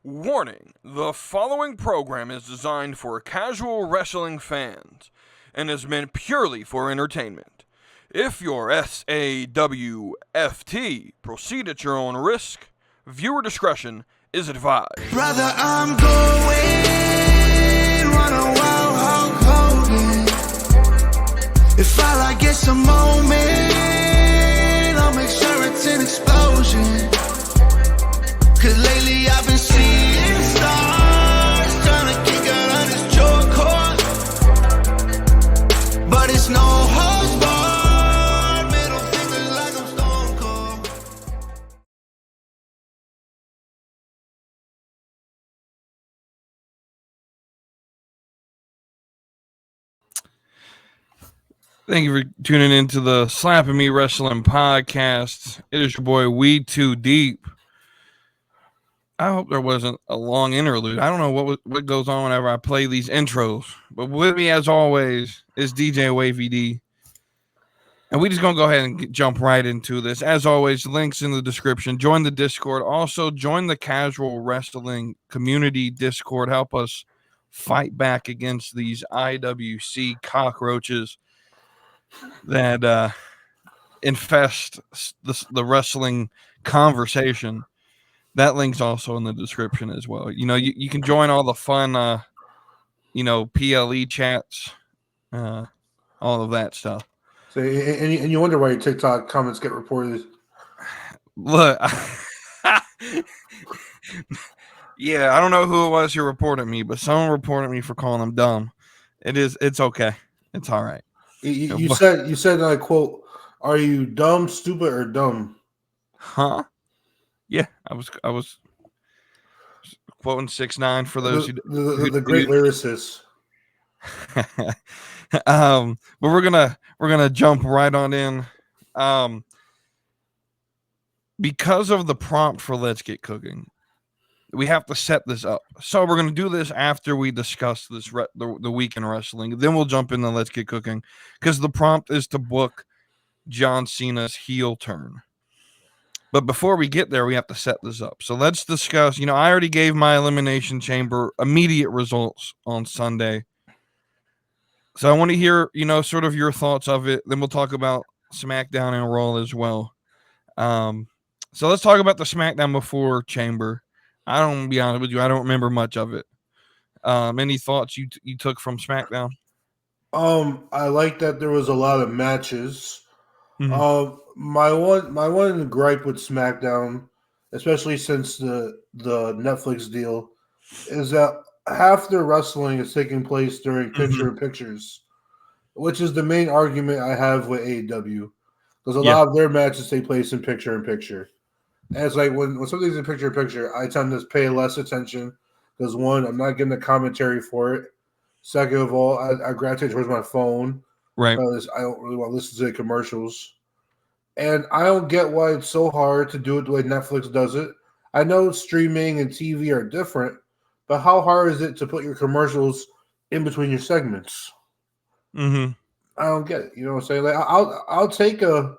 Warning, the following program is designed for casual wrestling fans and is meant purely for entertainment. If you're SAWFT, proceed at your own risk. Viewer discretion is advised. Brother, I'm going run a wild Hulk Hogan. If all I get's a moment, I'll make sure it's an explosion. Cause lately I've been seeing stars trying to kick out on this joy cord, but it's no holds barred. Middle fingers like I'm Stone Cold. Thank you for tuning into the Slapping Me Wrestling podcast. It is your boy We Too Deep. I hope there wasn't a long interlude. I don't know what goes on whenever I play these intros. But with me, as always, is DJ Wavy D. And we just going to go ahead and jump right into this. As always, links in the description. Join the Discord. Also, join the casual wrestling community Discord. Help us fight back against these IWC cockroaches that infest the wrestling conversation. That link's also in the description as well. You know, you can join all the fun, PLE chats, all of that stuff. So, and you wonder why your TikTok comments get reported. Look, yeah, I don't know who it was who reported me, but someone reported me for calling them dumb. It's okay. It's all right. You said, I quote, "Are you dumb, stupid, or dumb?" Huh? Yeah, I was quoting 6ix9ine for those the great lyricist. But we're gonna jump right on in. Because of the prompt for Let's Get Cooking, we have to set this up. So we're gonna do this after we discuss this the week in wrestling. Then we'll jump into Let's Get Cooking because the prompt is to book John Cena's heel turn. But before we get there, we have to set this up. So let's discuss. I already gave my Elimination Chamber immediate results on Sunday. So I want to hear, sort of your thoughts of it. Then we'll talk about Smackdown and Raw as well. So let's talk about the Smackdown before Chamber. I don't be honest with you. I don't remember much of it. Any thoughts you took from Smackdown? I like that there was a lot of matches. Mm-hmm. My one gripe with SmackDown, especially since the Netflix deal, is that half their wrestling is taking place during picture-in-pictures, which is the main argument I have with AEW. Because a lot of their matches take place in picture-in-picture. And it's like when something's in picture-in-picture, I tend to pay less attention because, one, I'm not getting the commentary for it. Second of all, I gravitate towards my phone. Right. Because I don't really want to listen to the commercials. And I don't get why it's so hard to do it the way Netflix does it. I know streaming and TV are different, but how hard is it to put your commercials in between your segments? Mm-hmm. I don't get it. You know what I'm saying? Like I'll take a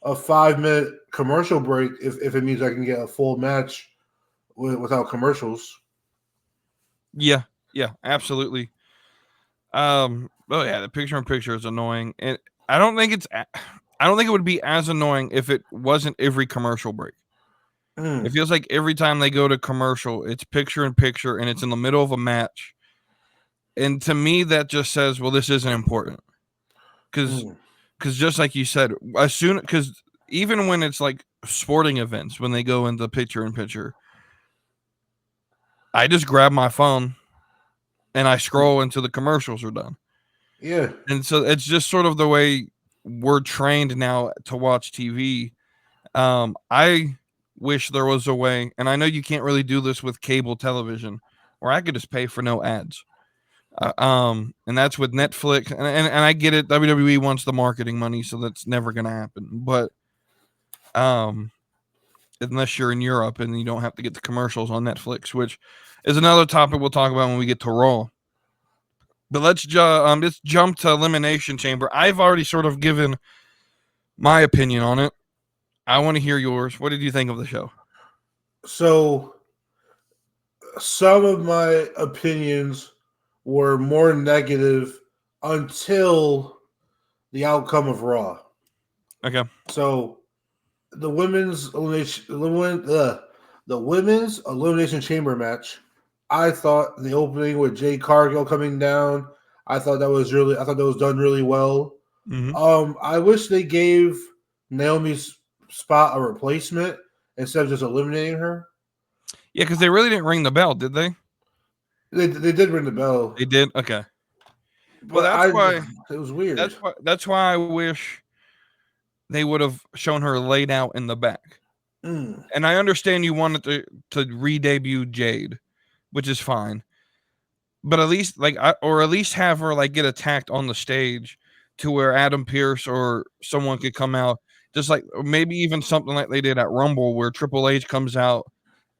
5-minute commercial break if it means I can get a full match without commercials. Yeah, absolutely. The picture-in-picture is annoying, and I don't think it would be as annoying if it wasn't every commercial break. It feels like every time they go to commercial, it's picture-in-picture, and it's in the middle of a match. And to me, that just says, well, this isn't important. Because just like you said, because even when it's like sporting events, when they go into picture-in-picture, I just grab my phone and I scroll until the commercials are done. Yeah. And so it's just sort of the way we're trained now to watch TV. I wish there was a way, and I know you can't really do this with cable television, where I could just pay for no ads. And that's with Netflix, and I get it. WWE wants the marketing money, so that's never going to happen. But unless you're in Europe and you don't have to get the commercials on Netflix, which is another topic we'll talk about when we get to Raw. But let's jump to Elimination Chamber. I've already sort of given my opinion on it. I want to hear yours. What did you think of the show? So some of my opinions were more negative until the outcome of Raw. Okay. So the women's elimination chamber match. I thought the opening with Jade Cargill coming down. I thought that was done really well. Mm-hmm. I wish they gave Naomi's spot a replacement instead of just eliminating her. Yeah, because they really didn't ring the bell, did they? They did ring the bell. They did. Okay. Well, But it was weird. That's why I wish they would have shown her laid out in the back. Mm. And I understand you wanted to re-debut Jade, which is fine. But at least at least have her like get attacked on the stage to where Adam Pearce or someone could come out, just like or maybe even something like they did at Rumble where Triple H comes out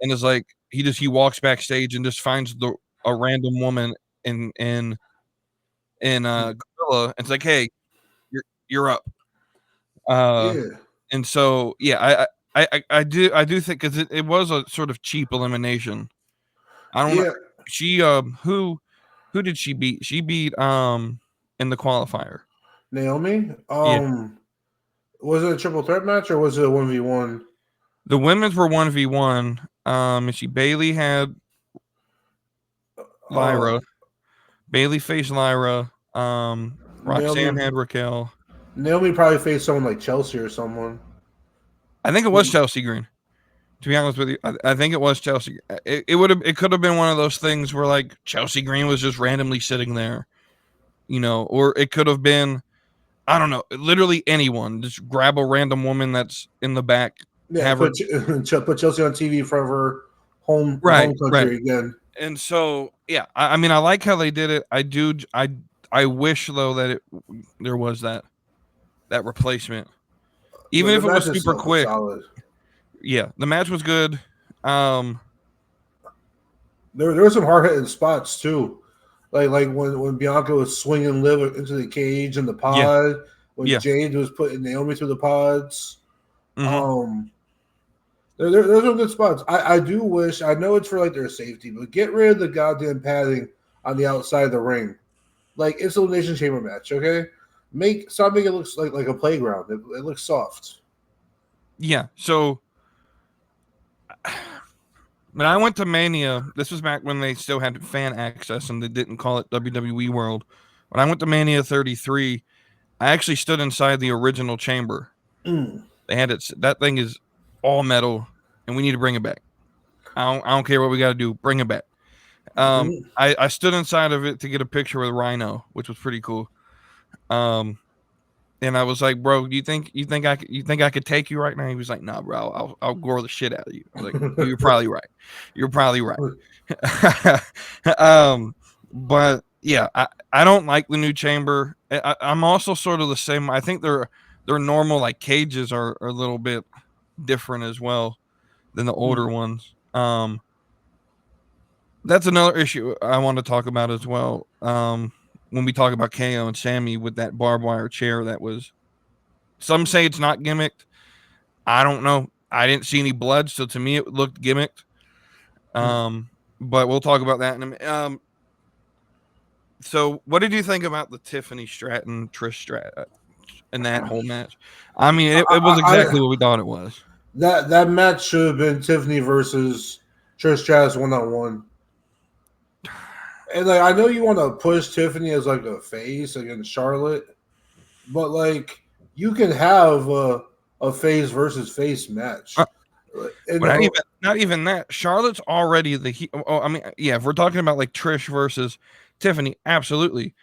and is like he walks backstage and just finds a random woman in Gorilla and it's like, hey, you're up. Yeah. And so I do think because it was a sort of cheap elimination. I don't know. She who did she beat? She beat in the qualifier. Naomi. Yeah. Was it a triple threat match or was it a 1v1? The women's were 1v1. And Bailey had Lyra. Bailey faced Lyra. Roxanne Naomi, had Raquel. Naomi probably faced someone like Chelsea or someone. I think it was Chelsea Green. To be honest with you, I think it was Chelsea. It could have been one of those things where like Chelsea Green was just randomly sitting there, or it could have been, I don't know, literally anyone. Just grab a random woman that's in the back. Yeah, put Chelsea on TV in front of her home country again. And so, yeah, I mean, I like how they did it. I wish though that there was that replacement, even if it was super quick. Solid. Yeah, the match was good. There were some hard hitting spots too, like when Bianca was swinging Liv into the cage in the pod, when Jade was putting Naomi through the pods. Mm-hmm. There's some good spots. I do wish, I know it's for like their safety, but get rid of the goddamn padding on the outside of the ring. Like it's an Elimination Chamber match, okay? Stop making it look like a playground. It looks soft. Yeah. So when I went to Mania, this was back when they still had fan access and they didn't call it WWE World. When I went to Mania 33, I actually stood inside the original chamber. They had it. That thing is all metal, and we need to bring it back. I don't care what we got to do. Bring it back. I stood inside of it to get a picture with Rhino, which was pretty cool. And I was like, bro, you think I could take you right now? He was like, nah, bro, I'll gore the shit out of you. I was like, you're probably right. You're probably right. But yeah, I don't like the new chamber. I'm also sort of the same. I think their normal like cages are a little bit different as well than the older ones. That's another issue I want to talk about as well. When we talk about KO and Sami with that barbed wire chair, that was, some say it's not gimmicked. I don't know. I didn't see any blood, so to me it looked gimmicked. But we'll talk about that in a minute. So what did you think about the Tiffany Stratton Trish Stratton in that whole match? I mean, it was exactly what we thought it was. That match should have been Tiffany versus Trish Stratus 1-on-1. And like, I know you want to push Tiffany as like a face against Charlotte, but like, you can have a face versus face match. Not even that. Charlotte's already the. I mean, yeah. If we're talking about like Trish versus Tiffany, absolutely.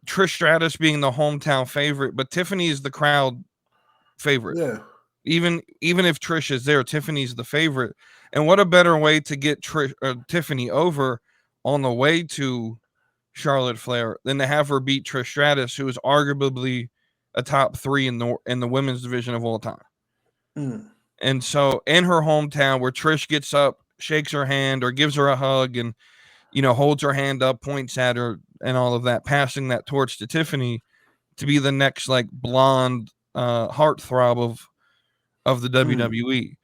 Trish Stratus being the hometown favorite, but Tiffany is the crowd favorite. Yeah. Even if Trish is there, Tiffany's the favorite. And what a better way to get Tiffany over on the way to Charlotte Flair than to have her beat Trish Stratus, who is arguably a top 3 in the women's division of all time. And so in her hometown, where Trish gets up, shakes her hand or gives her a hug and, holds her hand up, points at her and all of that, passing that torch to Tiffany to be the next like blonde heartthrob of the WWE.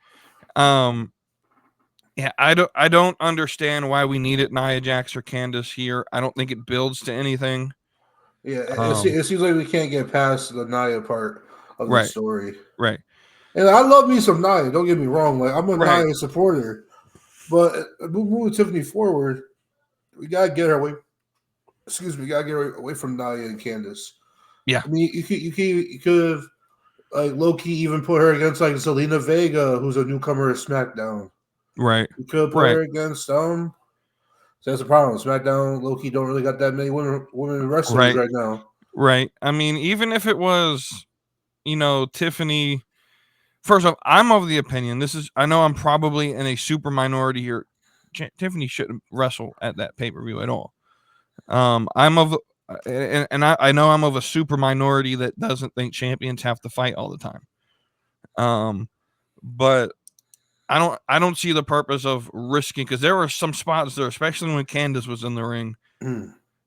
Yeah, I don't understand why we needed Nia Jax or Candice here. I don't think it builds to anything. Yeah, it seems like we can't get past the Nia part of the Right, story. right, And I love me some Nia. Don't get me wrong. Like I'm a right. Nia supporter, but moving Tiffany forward, we gotta get her away. Excuse me, we gotta get her away from Nia and Candice. Yeah, I mean, you could have like low key even put her against like Zelina Vega, who's a newcomer to SmackDown. right, You could put right, her against So that's the problem. SmackDown low key don't really got that many women wrestlers right, right now. right. I mean, even if it was, Tiffany. First off, I'm of the opinion. I know I'm probably in a super minority here. Tiffany shouldn't wrestle at that pay per view at all. I'm of, and I know I'm of a super minority that doesn't think champions have to fight all the time. But I don't see the purpose of risking, because there were some spots there, especially when Candice was in the ring,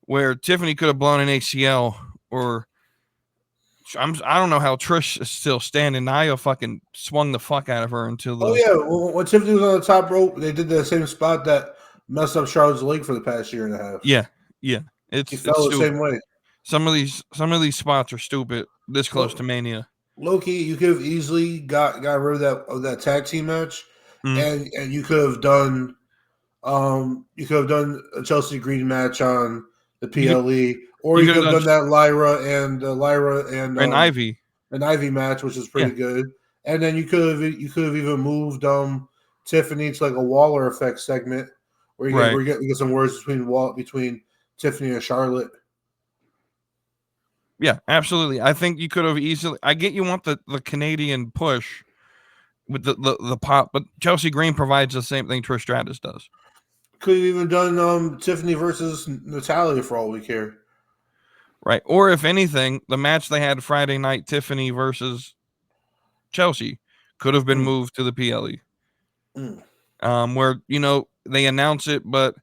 where Tiffany could have blown an ACL, or I don't know how Trish is still standing. Nia fucking swung the fuck out of her into the. Oh yeah, when Tiffany was on the top rope, they did the same spot that messed up Charlotte's leg for the past year and a half. Yeah. He It's fell the stupid. same way. Some of these spots are stupid. This close to Mania. Low-key, you could have easily got rid of that tag team match, Mm. and you could have done a Chelsea Green match on the PLE, or You you could could have have done done that Lyra and an Ivy. an Ivy match, which is Yeah, pretty good. And then you could have even moved Tiffany to like a Waller effect segment where right. we get some words between Tiffany and Charlotte. Yeah, absolutely. I think you could have easily. I get you want the Canadian push with the pop, but Chelsea Green provides the same thing Trish Stratus does. Could have even done Tiffany versus Natalia for all we care. Right. Or if anything, the match they had Friday night, Tiffany versus Chelsea, could have been moved to the PLE. Where, they announce it, but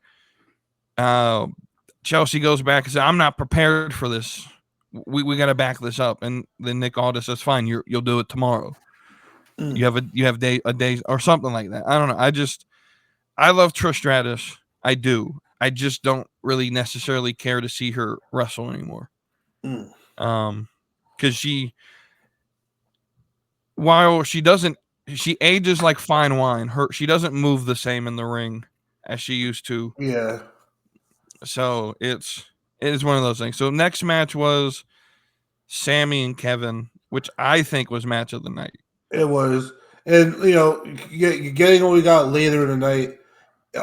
Chelsea goes back and says, I'm not prepared for this. We got to back this up. And then Nick Aldis says, fine, you'll do it tomorrow. You have a day or something like that. I don't know. I love Trish Stratus. I do. I just don't really necessarily care to see her wrestle anymore. Because while she ages like fine wine. She doesn't move the same in the ring as she used to. Yeah. So it is one of those things. So next match was Sami and Kevin, which I think was match of the night. It was. And, getting what we got later in the night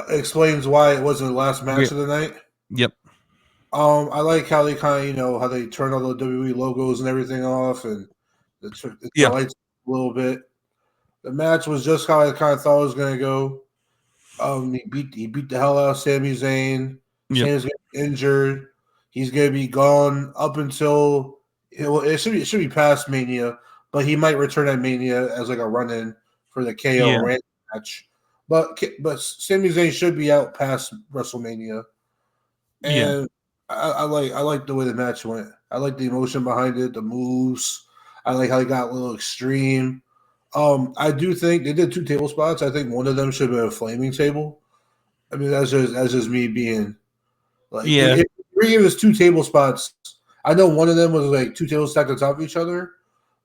explains why it wasn't the last match of the night. Yep. I like how they kind of, how they turn all the WWE logos and everything off and the lights a little bit. The match was just how I kind of thought it was going to go. He beat the hell out of Sami Zayn. Yep. Sami's getting injured. He's going to be gone up until it should be past Mania, but he might return at Mania as like a run-in for the KO Randy match. But Sami Zayn should be out past WrestleMania. And I like the way the match went. I like the emotion behind it, the moves. I like how he got a little extreme. I do think they did 2 table spots. I think one of them should have been a flaming table. I mean, that's just me being like, if we give us 2 table spots, I know one of them was like 2 tables stacked on top of each other,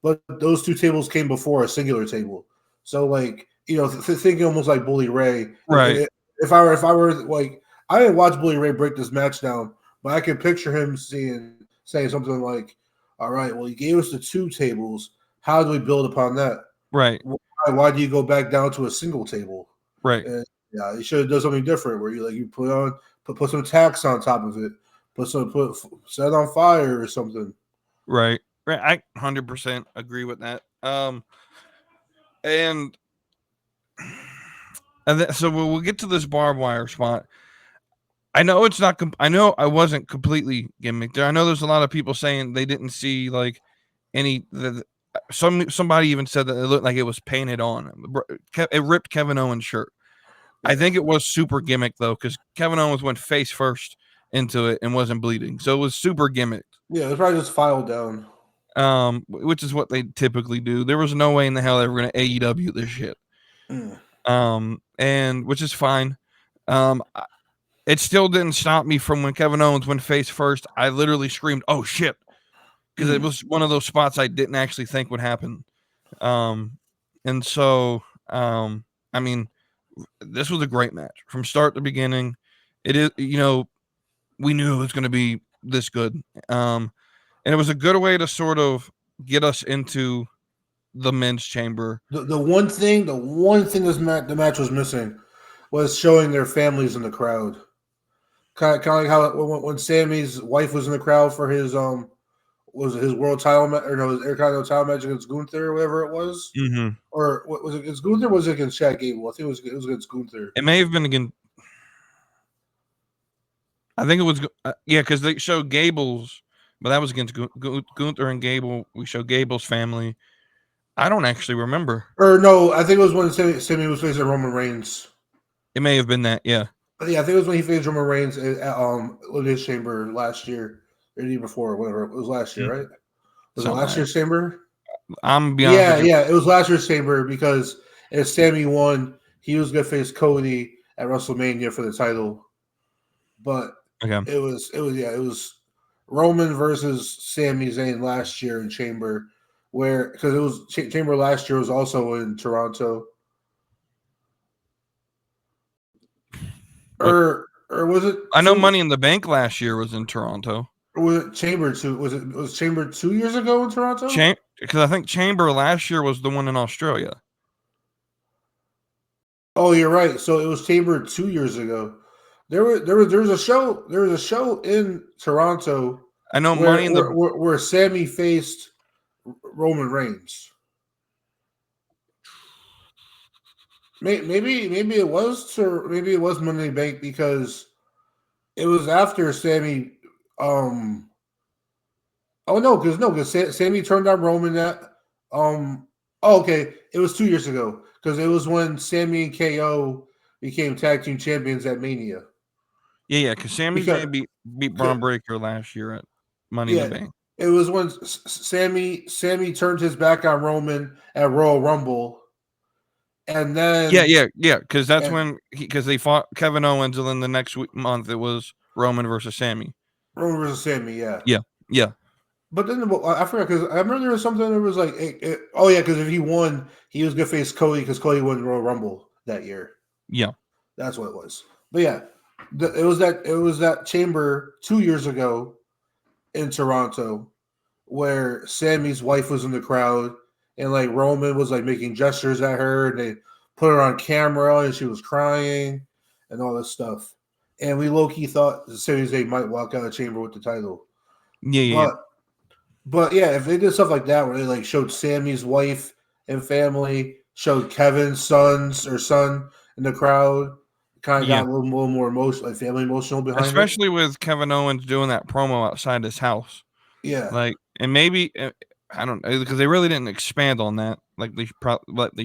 but those 2 tables came before a singular table. So like, thinking almost like Bully Ray. Right. If I were like, I didn't watch Bully Ray break this match down, but I can picture him saying something like, all right, well, you gave us the 2 tables. How do we build upon that? Right. Why do you go back down to a single table? Right. And, you should have done something different where you put some tacks on top of it, set it on fire or something. Right. I 100% agree with that. And so we'll get to this barbed wire spot. I know it's not. I know I wasn't completely gimmicked there. I know there's a lot of people saying they didn't see like any. Somebody even said that it looked like it was painted on. It ripped Kevin Owens' shirt. I think it was super gimmick though, because Kevin Owens went face first into it and wasn't bleeding, so it was super gimmicked. Yeah, it's probably just filed down. Which is what they typically do. There was no way in the hell they were going to AEW this shit. And which is fine. It still didn't stop me from when Kevin Owens went face first. I literally screamed, "Oh shit!" because it was one of those spots I didn't actually think would happen. And so, I mean, this was a great match from start to beginning. It is, we knew it was going to be this good. And it was a good way to sort of get us into the men's chamber. The one thing the match was missing was showing their families in the crowd. Kind of like how when Sami's wife was in the crowd for his was it his world title match or no his Intercontinental title match against Gunther or whatever it was, or what was it against Gunther? Or was it against Chad Gable? I think it was against Gunther. It may have been against. I think it was because they showed Gable's, but that was against Gunther and Gable. We showed Gable's family. I don't actually remember. Or no, I think it was when Sami was facing Roman Reigns. It may have been that, yeah. Yeah, I think it was when he faced Roman Reigns at Elimination Chamber last year, or the year before, whatever. It was last year, right? Was it last year's Chamber? I'm be honest. Yeah, it was last year's Chamber because if Sami won, he was gonna face Cody at WrestleMania for the title. But it was Roman versus Sami Zayn last year in Chamber, where because it was Chamber last year was also in Toronto. Or was it? I know Money in the Bank last year was in Toronto. Or was it Chamber 2? Was Chamber 2 years ago in Toronto? Because I think Chamber last year was the one in Australia. Oh, you're right. So it was Chamber 2 years ago. There was a show in Toronto. I know where Sami faced Roman Reigns. Maybe it was Money in the Bank because it was after Sami. Because Sami turned down Roman at. Okay, it was 2 years ago because it was when Sami and KO became tag team champions at Mania. Yeah, because Sami Zayn beat Braun Breaker last year at Money in the Bank. It was when Sami turned his back on Roman at Royal Rumble. And then because that's when they fought Kevin Owens, and then the next month it was Roman versus Sami. Yeah. But then I forgot because I remember there was something that was like, because if he won, he was gonna face Cody because Cody won Royal Rumble that year. Yeah, that's what it was. But yeah, it was that Chamber 2 years ago in Toronto where Sami's wife was in the crowd. And like Roman was like making gestures at her, and they put her on camera, and she was crying, and all this stuff. And we low key thought Sami Zayn might walk out of the Chamber with the title. But yeah, if they did stuff like that, where they like showed Sami's wife and family, showed Kevin's son in the crowd, kind of got a little more emotional, like family emotional behind especially with Kevin Owens doing that promo outside his house. Yeah, and maybe. I don't know because they really didn't expand on that. Like they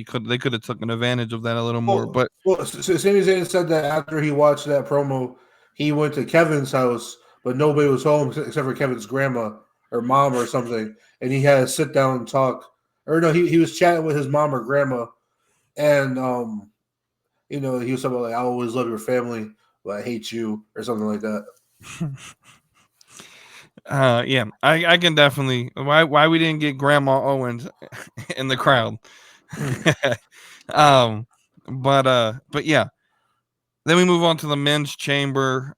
could have taken advantage of that a little more. But Sami Zayn said that after he watched that promo, he went to Kevin's house, but nobody was home except for Kevin's grandma or mom or something, and he had to sit down and talk. Or no, he was chatting with his mom or grandma, and he was talking about like I always love your family, but I hate you or something like that. I can definitely why we didn't get Grandma Owens in the crowd. But yeah. Then we move on to the men's chamber.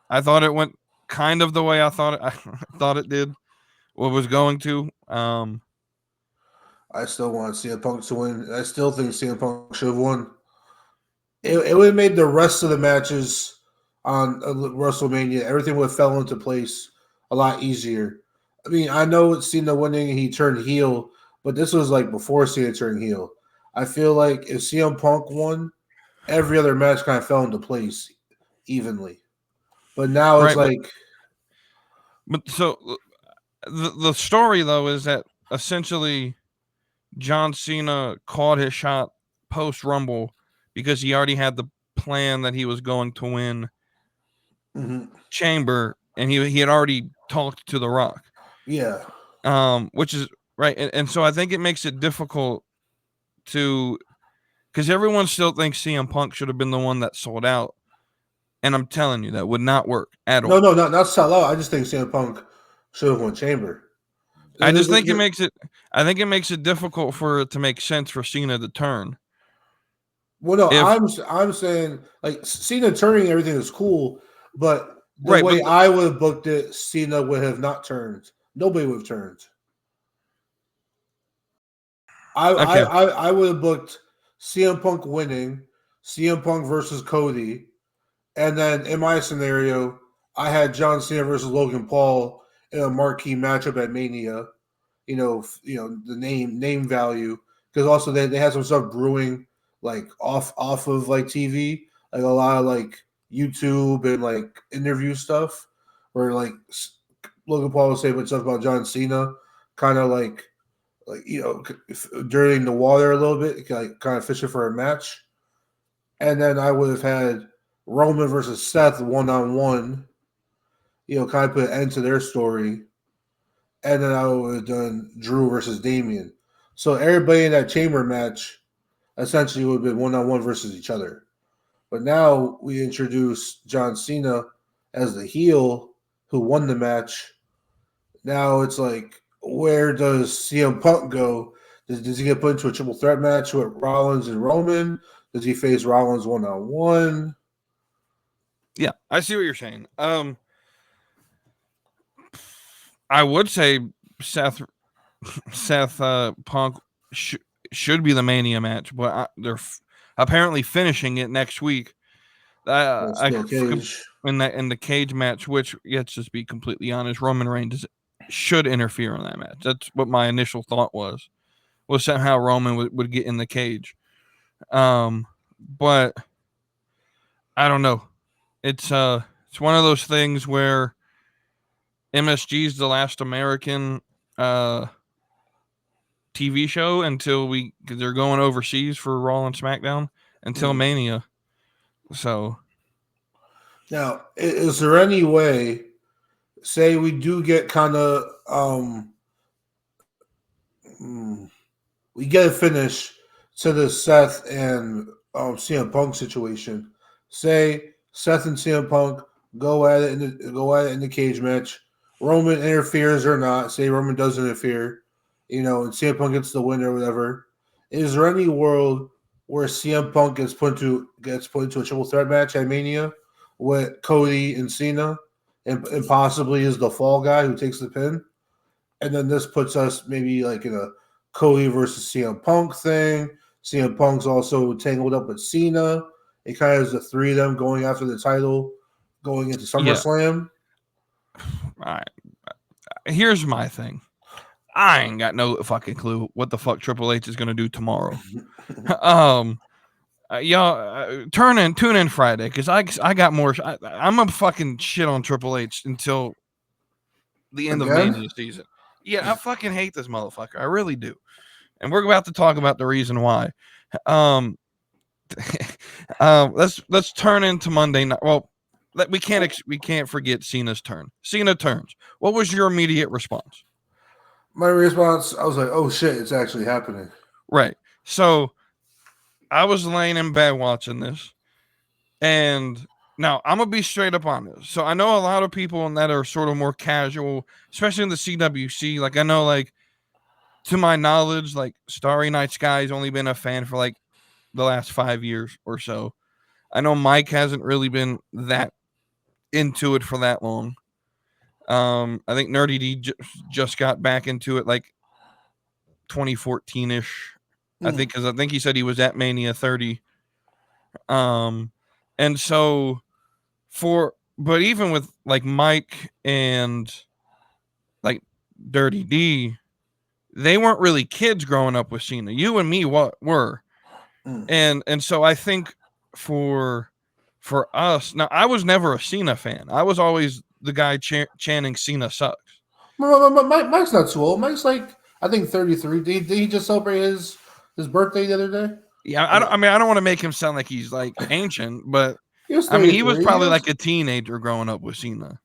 I thought it went kind of the way I thought it did. What was going to. I still want CM Punk to win. I still think CM Punk should have won. It would have made the rest of the matches on WrestleMania. Everything would have fell into place a lot easier. I mean, I know it's Cena winning and he turned heel, but this was like before Cena turned heel. I feel like if CM Punk won, every other match kind of fell into place evenly. But now it's But so the story though is that essentially John Cena called his shot post Rumble because he already had the plan that he was going to win Chamber, and he had already talked to The Rock. Yeah. Which is right, and so I think it makes it difficult to because everyone still thinks CM Punk should have been the one that sold out. And I'm telling you, that would not work at all. No, not sell out. I just think CM Punk should have won Chamber. I just think it makes it. I think it makes it difficult for it to make sense for Cena to turn. Well, no, I'm saying like Cena turning everything is cool, but the way I would have booked it, Cena would have not turned. Nobody would have turned. I would have booked CM Punk winning, CM Punk versus Cody, and then in my scenario, I had John Cena versus Logan Paul in a marquee matchup at Mania. You know the name value, because also they had some stuff brewing like off of like TV, like a lot of like YouTube and like interview stuff, where like Logan Paul was saying stuff about John Cena, kind of like dirtying the water a little bit, like kind of fishing for a match. And then I would have had Roman versus Seth 1-on-1, kind of put an end to their story. And then I would have done Drew versus Damian. So everybody in that chamber match essentially would have been 1-on-1 versus each other. But now we introduce John Cena as the heel who won the match. Now it's like, where does CM Punk go? Does he get put into a triple threat match with Rollins and Roman? Does he face Rollins 1-on-1? Yeah, I see what you're saying. I would say Seth Punk should be the Mania match, but they're apparently finishing it next week. In the cage match, which, let's just be completely honest, Roman Reigns should interfere in that match. That's what my initial thought was somehow Roman would get in the cage. But I don't know. It's one of those things where MSG is the last American TV show until they're going overseas for Raw and SmackDown until Mania. So now, is there any way, say we do get kind of we get a finish to the Seth and CM Punk situation? Say Seth and CM Punk go at it in the cage match. Roman interferes or not. Say Roman does interfere, and CM Punk gets the win or whatever. Is there any world where CM Punk gets put into a triple threat match at Mania with Cody and Cena, and possibly is the fall guy who takes the pin? And then this puts us maybe like in a Cody versus CM Punk thing. CM Punk's also tangled up with Cena. It kind of has the three of them going after the title, going into SummerSlam. All right. Here's my thing. I ain't got no fucking clue what the fuck Triple H is gonna do tomorrow. Y'all tune in Friday, because I got more. I'm a fucking shit on Triple H until the end of Mania season. Yeah, I fucking hate this motherfucker. I really do. And we're about to talk about the reason why. Let's turn into Monday night. Well, we can't forget Cena's turn. Cena turns. What was your immediate response? My response, I was like, "Oh shit, it's actually happening." Right. So I was laying in bed watching this, and now I'm gonna be straight up on this. So I know a lot of people that are sort of more casual, especially in the CWC. Like, I know, like, to my knowledge, like, Starry Night Sky's only been a fan for like the last 5 years or so. I know Mike hasn't really been that into it for that long. I think Nerdy D just got back into it like 2014-ish. I think, because I think he said he was at Mania 30. And so but even with like Mike and like Dirty D, they weren't really kids growing up with Cena. You and me were. And so I think for us, now I was never a Cena fan. I was always the guy chanting Cena sucks. Mike's not too old. Mike's like, I think 33. Did he just celebrate his birthday the other day? Yeah, I don't want to make him sound like he's like ancient, but he was probably like a teenager growing up with Cena.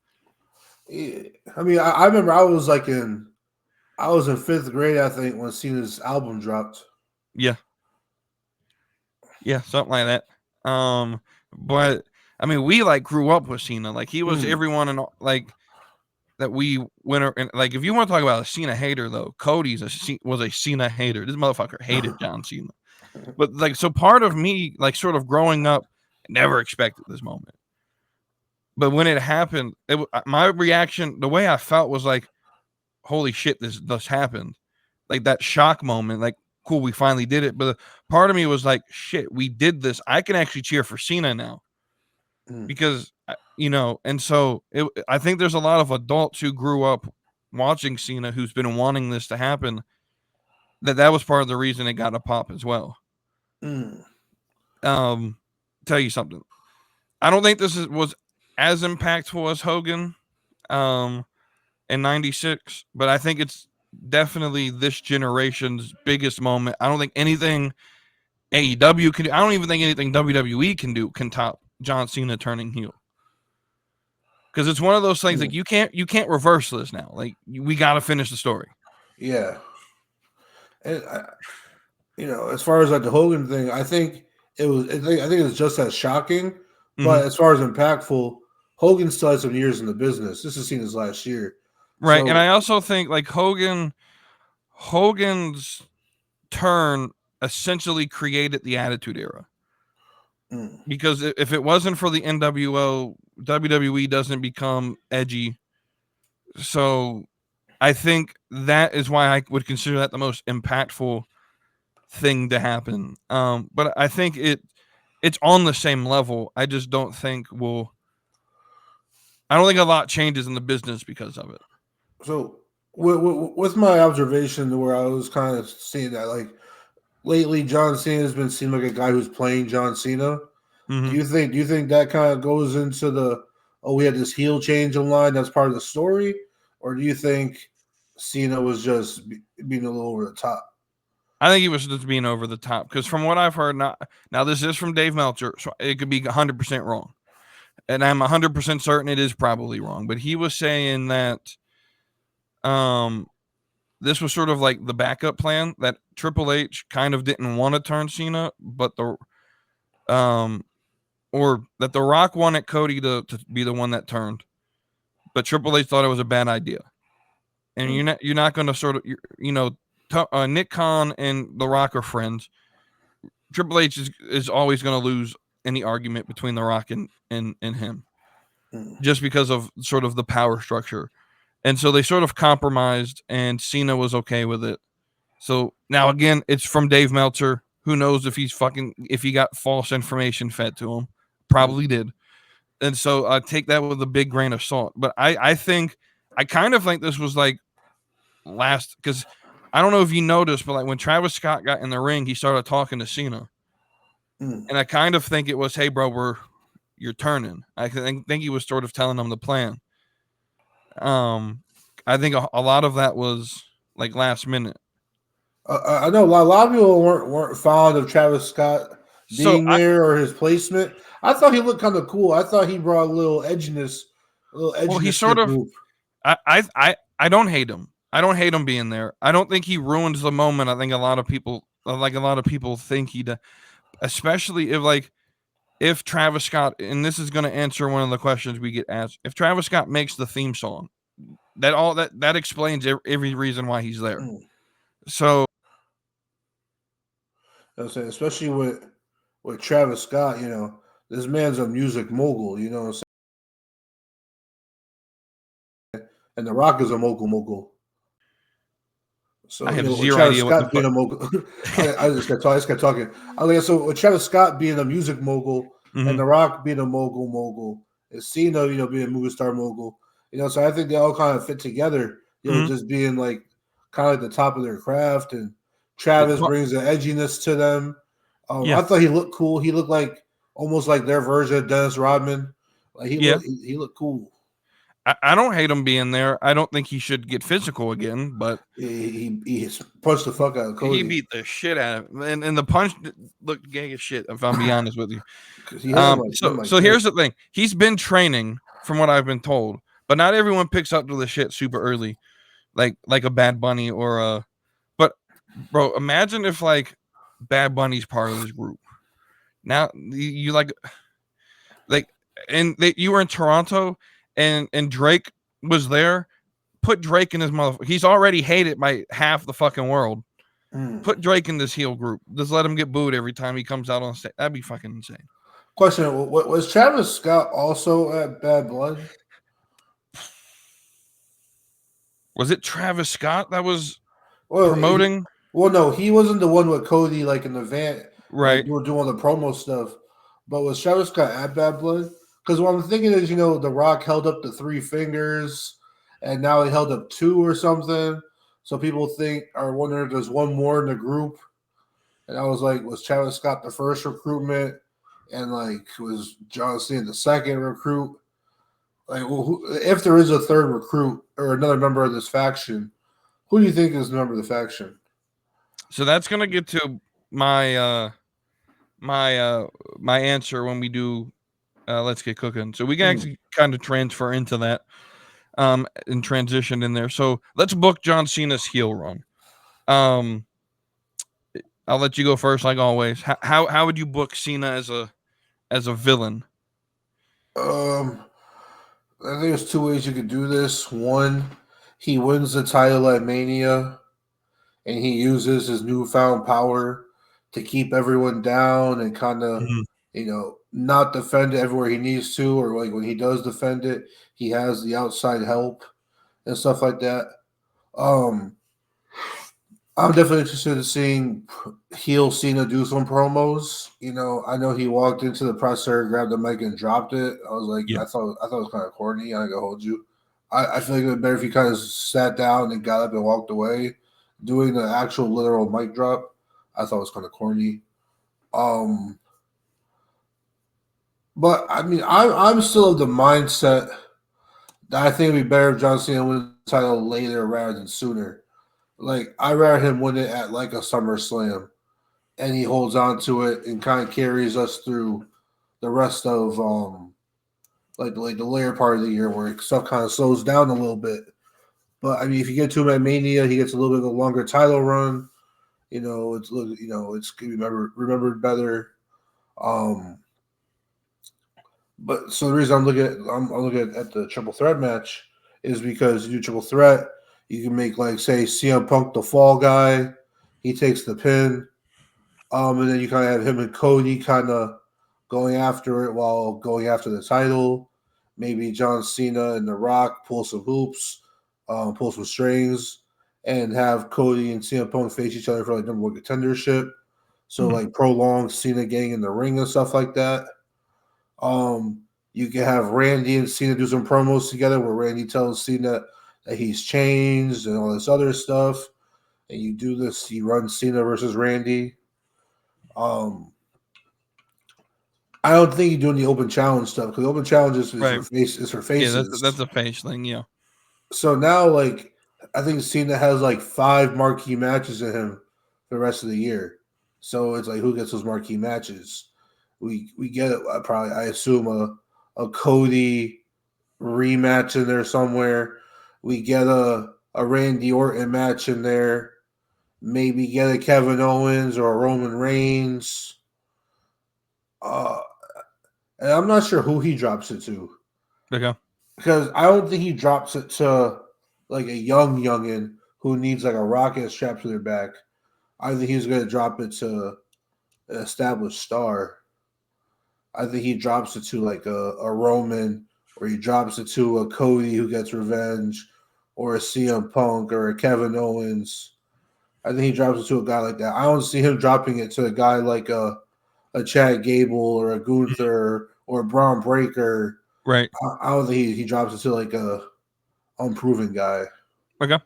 I mean, I remember I was in 5th grade, I think, when Cena's album dropped. Yeah. Yeah, something like that. But I mean, we like grew up with Cena. Like he was everyone and like that we went and like if you want to talk about a Cena hater though, Cody's was a Cena hater. This motherfucker hated John Cena. But like so part of me like sort of growing up never expected this moment. But when it happened, my reaction, the way I felt was like, holy shit, this happened. Like that shock moment, like cool, we finally did it. But part of me was like, shit, we did this. I can actually cheer for Cena now because and so I think there's a lot of adults who grew up watching Cena who's been wanting this to happen. That was part of the reason it got a pop as well. Tell you something. I don't think this was as impactful as Hogan in 96, but I think it's definitely this generation's biggest moment. I don't think anything AEW can do. I don't even think anything WWE can top John Cena turning heel. Because it's one of those things like you can't reverse this now. Like we got to finish the story. Yeah, and as far as like the Hogan thing, I think it was. I think it was just as shocking, but as far as impactful, Hogan still had some years in the business. This is seen as last year, right? So, and I also think like Hogan's turn essentially created the Attitude Era. Because if it wasn't for the NWO, WWE doesn't become edgy. So I think that is why I would consider that the most impactful thing to happen. But I think it's on the same level. I just don't think I don't think a lot changes in the business because of it. So with my observation, where I was kind of seeing that, like lately, John Cena has been seen like a guy who's playing John Cena. Do you think that kind of goes into we had this heel change in line that's part of the story, or do you think Cena was just being a little over the top? I think he was just being over the top because from what I've heard, now this is from Dave Meltzer, so it could be 100% wrong, and I'm 100% certain it is probably wrong. But he was saying that, this was sort of like the backup plan that Triple H kind of didn't want to turn Cena, but or that The Rock wanted Cody to be the one that turned, but Triple H thought it was a bad idea, and you're not going to sort of Nick Khan and The Rock are friends. Triple H is always going to lose any argument between The Rock and him, just because of sort of the power structure, and so they sort of compromised, and Cena was okay with it. So now again, it's from Dave Meltzer. Who knows if he got false information fed to him? Probably did. And so I take that with a big grain of salt. But I kind of think this was like last, because I don't know if you noticed, but like when Travis Scott got in the ring, he started talking to Cena. And I kind of think it was, hey, bro, you're turning. I think he was sort of telling him the plan. I think a lot of that was like last minute. I know a lot of people weren't fond of Travis Scott being there or his placement. I thought he looked kind of cool. I thought he brought a little edginess. Well, he sort of. I don't hate him. I don't hate him being there. I don't think he ruins the moment. I think a lot of people think he does, especially if Travis Scott, and this is going to answer one of the questions we get asked. If Travis Scott makes the theme song, that explains every reason why he's there. So, I was saying, especially with Travis Scott, this man's a music mogul. You know what I'm saying? And The Rock is a mogul. So I have zero Travis idea Scott being a mogul. I just got talking. So with Travis Scott being a music mogul and The Rock being a mogul, and Cena, being a movie star mogul, so I think they all kind of fit together. Just being like kind of like the top of their craft, and Travis brings the edginess to them. I thought he looked cool. He looked like almost like their version of Dennis Rodman. Like he looked cool. I don't hate him being there. I don't think he should get physical again, but he punched the fuck out of Cody. He beat the shit out of him, and the punch looked gay as shit. If I'm being honest with you. So here's the thing: he's been training, from what I've been told, but not everyone picks up to the shit super early, like a Bad Bunny or a. But bro, imagine if like Bad Bunny's part of this group. Now you like and you were in Toronto and Drake was there. Put Drake in his motherfucker. He's already hated by half the fucking world. Put Drake in this heel group. Just let him get booed every time he comes out on stage. That'd be fucking insane. Question: was Travis Scott also at Bad Blood? Was it Travis Scott that was promoting? No, he wasn't the one with Cody like in the van, right? Like, doing all the promo stuff. But was Travis Scott at Bad Blood? Because what I'm thinking is, The Rock held up the 3 fingers, and now he held up 2 or something. So people are wondering if there's one more in the group. And I was like, was Travis Scott the first recruitment? And like, was John Cena the second recruit? Like, if there is a third recruit or another member of this faction, who do you think is the member of the faction? So that's gonna get to my my answer when we do Let's Get Cooking. So we can actually kind of transfer into that and transition in there. So let's book John Cena's heel run. I'll let you go first, like always. How would you book Cena as a villain? I think there's 2 ways you could do this. One, he wins the title at Mania, and he uses his newfound power to keep everyone down and kind of, not defend it everywhere he needs to, or like when he does defend it, he has the outside help and stuff like that. I'm definitely interested in seeing heel Cena do some promos. I know he walked into the presser, grabbed the mic, and dropped it. I was like, I thought it was kind of corny. I gotta hold you. I feel like it would be better if he kind of sat down and got up and walked away. Doing the actual literal mic drop, I thought was kind of corny. But I mean, I'm still of the mindset that I think it'd be better if John Cena wins the title later rather than sooner. Like, I'd rather him win it at like a SummerSlam, and he holds on to it and kind of carries us through the rest of like the later part of the year where stuff kind of slows down a little bit. But I mean, if you get to him at Mania, he gets a little bit of a longer title run. It's gonna be remembered better. But so the reason I'm looking at the triple threat match is because you do triple threat. You can make, like, say, CM Punk the fall guy. He takes the pin. And then you kind of have him and Cody kind of going after it while going after the title. Maybe John Cena and The Rock pull some hoops, pull some strings, and have Cody and CM Punk face each other for, like, number 1 contendership. So, like, prolonged Cena getting in the ring and stuff like that. You can have Randy and Cena do some promos together where Randy tells Cena that he's changed and all this other stuff, and you do this. You run Cena versus Randy. I don't think you're doing the open challenge stuff because open challenge is for faces. Yeah, that's a face thing. Yeah. So now, like, I think Cena has like 5 marquee matches in him for the rest of the year. So it's like, who gets those marquee matches? We get probably, I assume, a Cody rematch in there somewhere. We get a Randy Orton match in there. Maybe get a Kevin Owens or a Roman Reigns. And I'm not sure who he drops it to. Okay. Because I don't think he drops it to like a youngin who needs like a rocket strapped to their back. I think he's going to drop it to an established star. I think he drops it to like a Roman, or he drops it to a Cody who gets revenge, or a CM Punk or a Kevin Owens. I think he drops it to a guy like that. I don't see him dropping it to a guy like a Chad Gable or a Gunther or a Braun Breaker. Right. I don't think he drops it to like a unproven guy. Okay.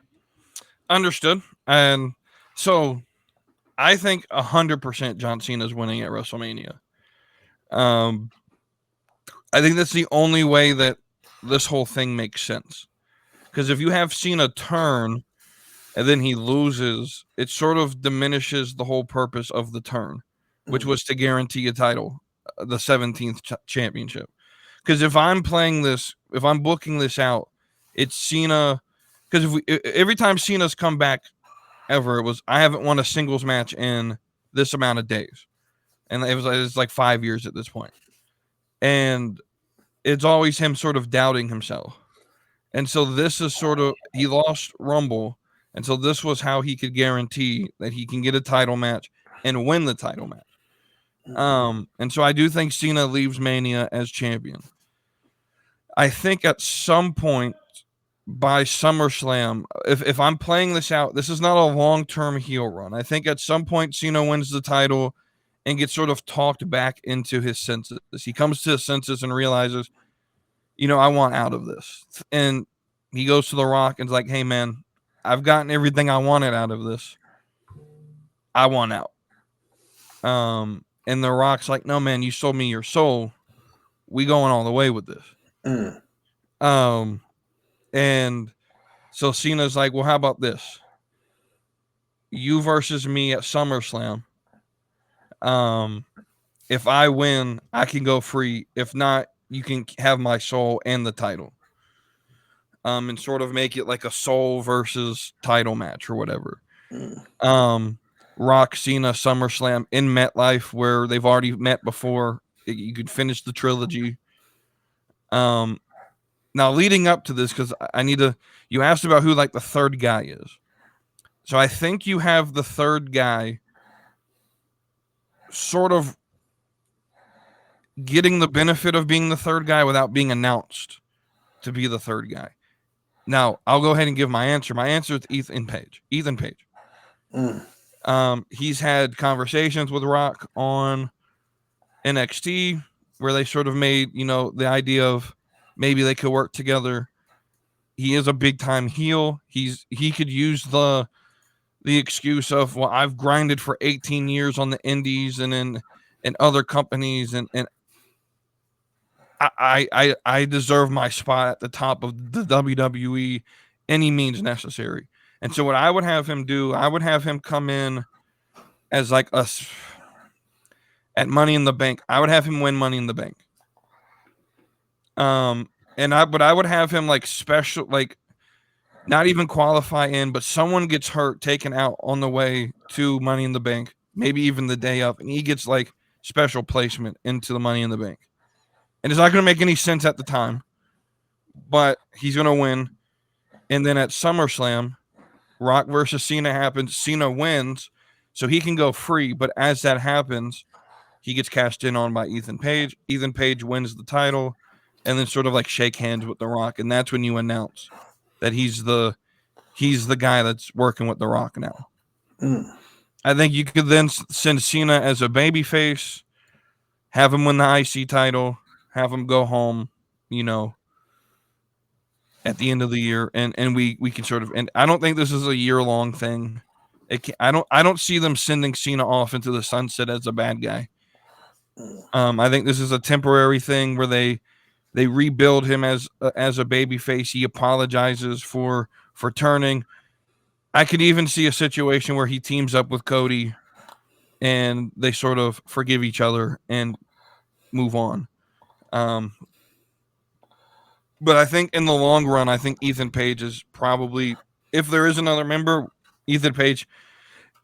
Understood. And so I think 100% John Cena is winning at WrestleMania. I think that's the only way that this whole thing makes sense. Because if you have Cena turn and then he loses, it sort of diminishes the whole purpose of the turn, which was to guarantee a title, the 17th championship. Because if I'm playing this, if I'm booking this out, it's Cena. Because every time Cena's come back ever, it was, I haven't won a singles match in this amount of days. and it's like 5 years at this point, and it's always him sort of doubting himself. And so this is sort of, he lost Rumble, and so this was how he could guarantee that he can get a title match and win the title match. And so I do think Cena leaves Mania as champion. I think at some point by SummerSlam, if I'm playing this out, this is not a long-term heel run. I think at some point Cena wins the title and gets sort of talked back into his senses. He comes to his senses and realizes, I want out of this. And he goes to The Rock and is like, hey, man, I've gotten everything I wanted out of this. I want out. And The Rock's like, no, man, you sold me your soul. We going all the way with this. And so Cena's like, well, how about this? You versus me at SummerSlam. If I win, I can go free. If not, you can have my soul and the title. And sort of make it like a soul versus title match or whatever. Rock, Cena, SummerSlam in MetLife, where they've already met before. You could finish the trilogy. Now leading up to this, because you asked about who like the third guy is. So I think you have the third guy sort of getting the benefit of being the third guy without being announced to be the third guy. Now, I'll go ahead and give my answer. My answer is Ethan Page. He's had conversations with Rock on NXT where they sort of made, the idea of maybe they could work together. He is a big time heel. He could use the excuse of, well, I've grinded for 18 years on the indies and in other companies, and I deserve my spot at the top of the WWE any means necessary. And so what I would have him do, I would have him come in as like us at Money in the Bank. I would have him win Money in the Bank. But I would have him like special, like not even qualify in, but someone gets hurt, taken out on the way to Money in the Bank, maybe even the day of, and he gets like special placement into the Money in the Bank. And it's not going to make any sense at the time, but he's going to win. And then at SummerSlam, Rock versus Cena happens. Cena wins, so he can go free. But as that happens, he gets cashed in on by Ethan Page. Ethan Page wins the title and then sort of like shake hands with The Rock. And that's when you announce that he's the guy that's working with The Rock now. I think you could then send Cena as a babyface, have him win the IC title, have him go home, at the end of the year, and we can sort of, and I don't think this is a year-long thing. I don't see them sending Cena off into the sunset as a bad guy. I think this is a temporary thing where they rebuild him as a babyface. He apologizes for turning. I could even see a situation where he teams up with Cody and they sort of forgive each other and move on. But I think in the long run, I think Ethan Page is probably, if there is another member, Ethan Page,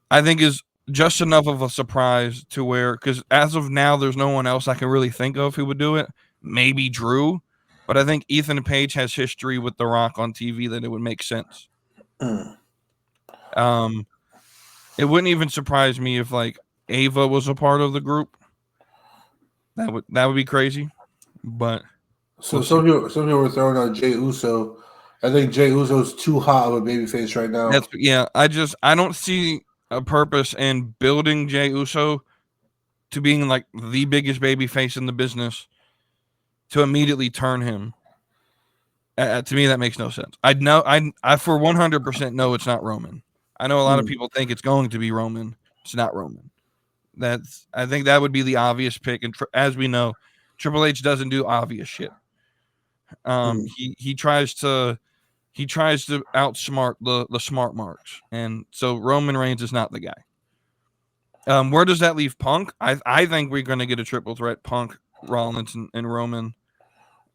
I think is just enough of a surprise to where, because as of now, there's no one else I can really think of who would do it. Maybe Drew, but I think Ethan Page has history with The Rock on TV that it would make sense. It wouldn't even surprise me if like Ava was a part of the group. That would be crazy, but. So some people were throwing out Jey Uso. I think Jey Uso's too hot of a babyface right now. I don't see a purpose in building Jey Uso to being like the biggest babyface in the business to immediately turn him. To me, that makes no sense. I for 100% know it's not Roman. I know a lot of people think it's going to be Roman. It's not Roman. I think that would be the obvious pick. And as we know, Triple H doesn't do obvious shit. He tries to outsmart the smart marks, and so Roman Reigns is not the guy. Where does that leave Punk? I think we're going to get a triple threat: Punk, Rollins, and Roman.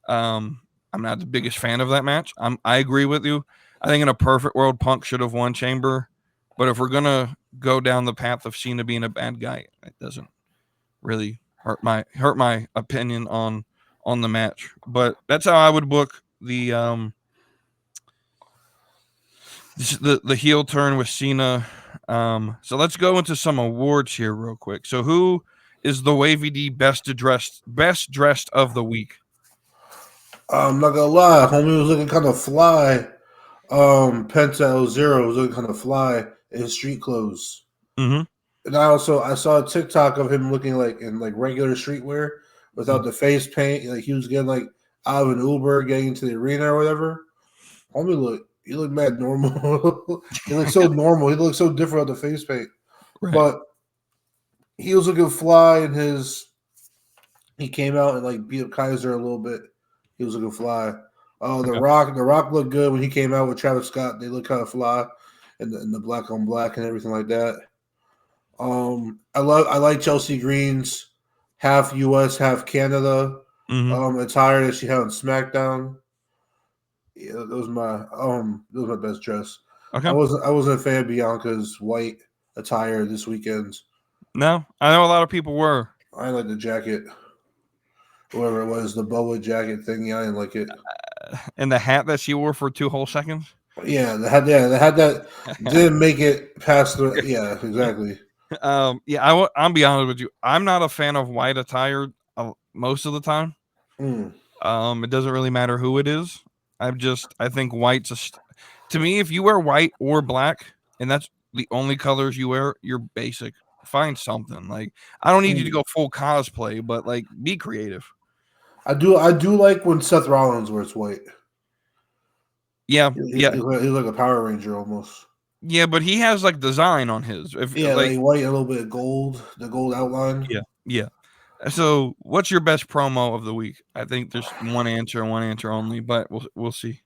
I'm not the biggest fan of that match. I agree with you. I think in a perfect world, Punk should have won Chamber, but if we're gonna go down the path of Cena being a bad guy, it doesn't really hurt my opinion on the match. But that's how I would book the the heel turn with Cena. So let's go into some awards here real quick. So who is the Wavy D best dressed of the week? I'm not gonna lie, homie was looking kind of fly. Penta Zero was looking kind of fly in his street clothes. Mm-hmm. And I saw a TikTok of him looking like in like regular streetwear without the face paint. Like he was getting like out of an Uber, getting into the arena or whatever. Homie he looked mad normal. He looked so normal. He looked so different with the face paint. Right. But he was looking fly in his. He came out and like beat up Kaiser a little bit. He was looking fly. Oh, The Rock looked good when he came out with Travis Scott. They looked kind of fly, in the black on black and everything like that. I like Chelsea Green's half U.S. half Canada attire that she had on SmackDown. Yeah, that was my best dress. Okay. I wasn't a fan of Bianca's white attire this weekend. No, I know a lot of people were. I like the jacket, whatever it was, the boa jacket thingy. I didn't like it. And the hat that she wore for 2 whole seconds. Yeah, they had that didn't make it past the. Yeah, exactly. I'm be honest with you. I'm not a fan of white attire most of the time. It doesn't really matter who it is. I think white's to me. If you wear white or black, and that's the only colors you wear, you're basic. Find something. Like I don't need you to go full cosplay, but like be creative. I do like when Seth Rollins wears white. Yeah, he's like a Power Ranger almost. Yeah, but he has like design on his. Like white, a little bit of gold, the gold outline. Yeah. So, what's your best promo of the week? I think there's one answer only, but we'll see.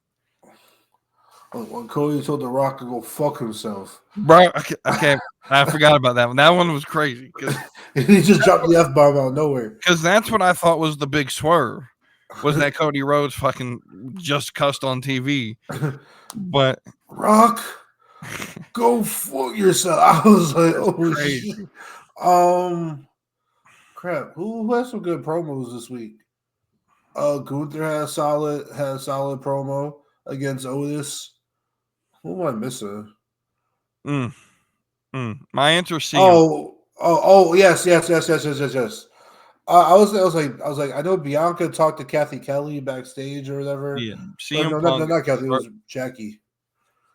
When Cody told The Rock to go fuck himself, bro. Okay, I forgot about that one. That one was crazy because he just dropped the F-bomb out of nowhere. Because that's what I thought was the big swerve, was that Cody Rhodes fucking just cussed on TV. But Rock, go fuck yourself. I was like, oh shit. Crap. Who has some good promos this week? Gunther had a solid promo against Otis. Who am I missing? My answer is C. Yes. I was like, I know Bianca talked to Kathy Kelly backstage or whatever. Yeah, CM Punk. Not Kathy. It was Jackie.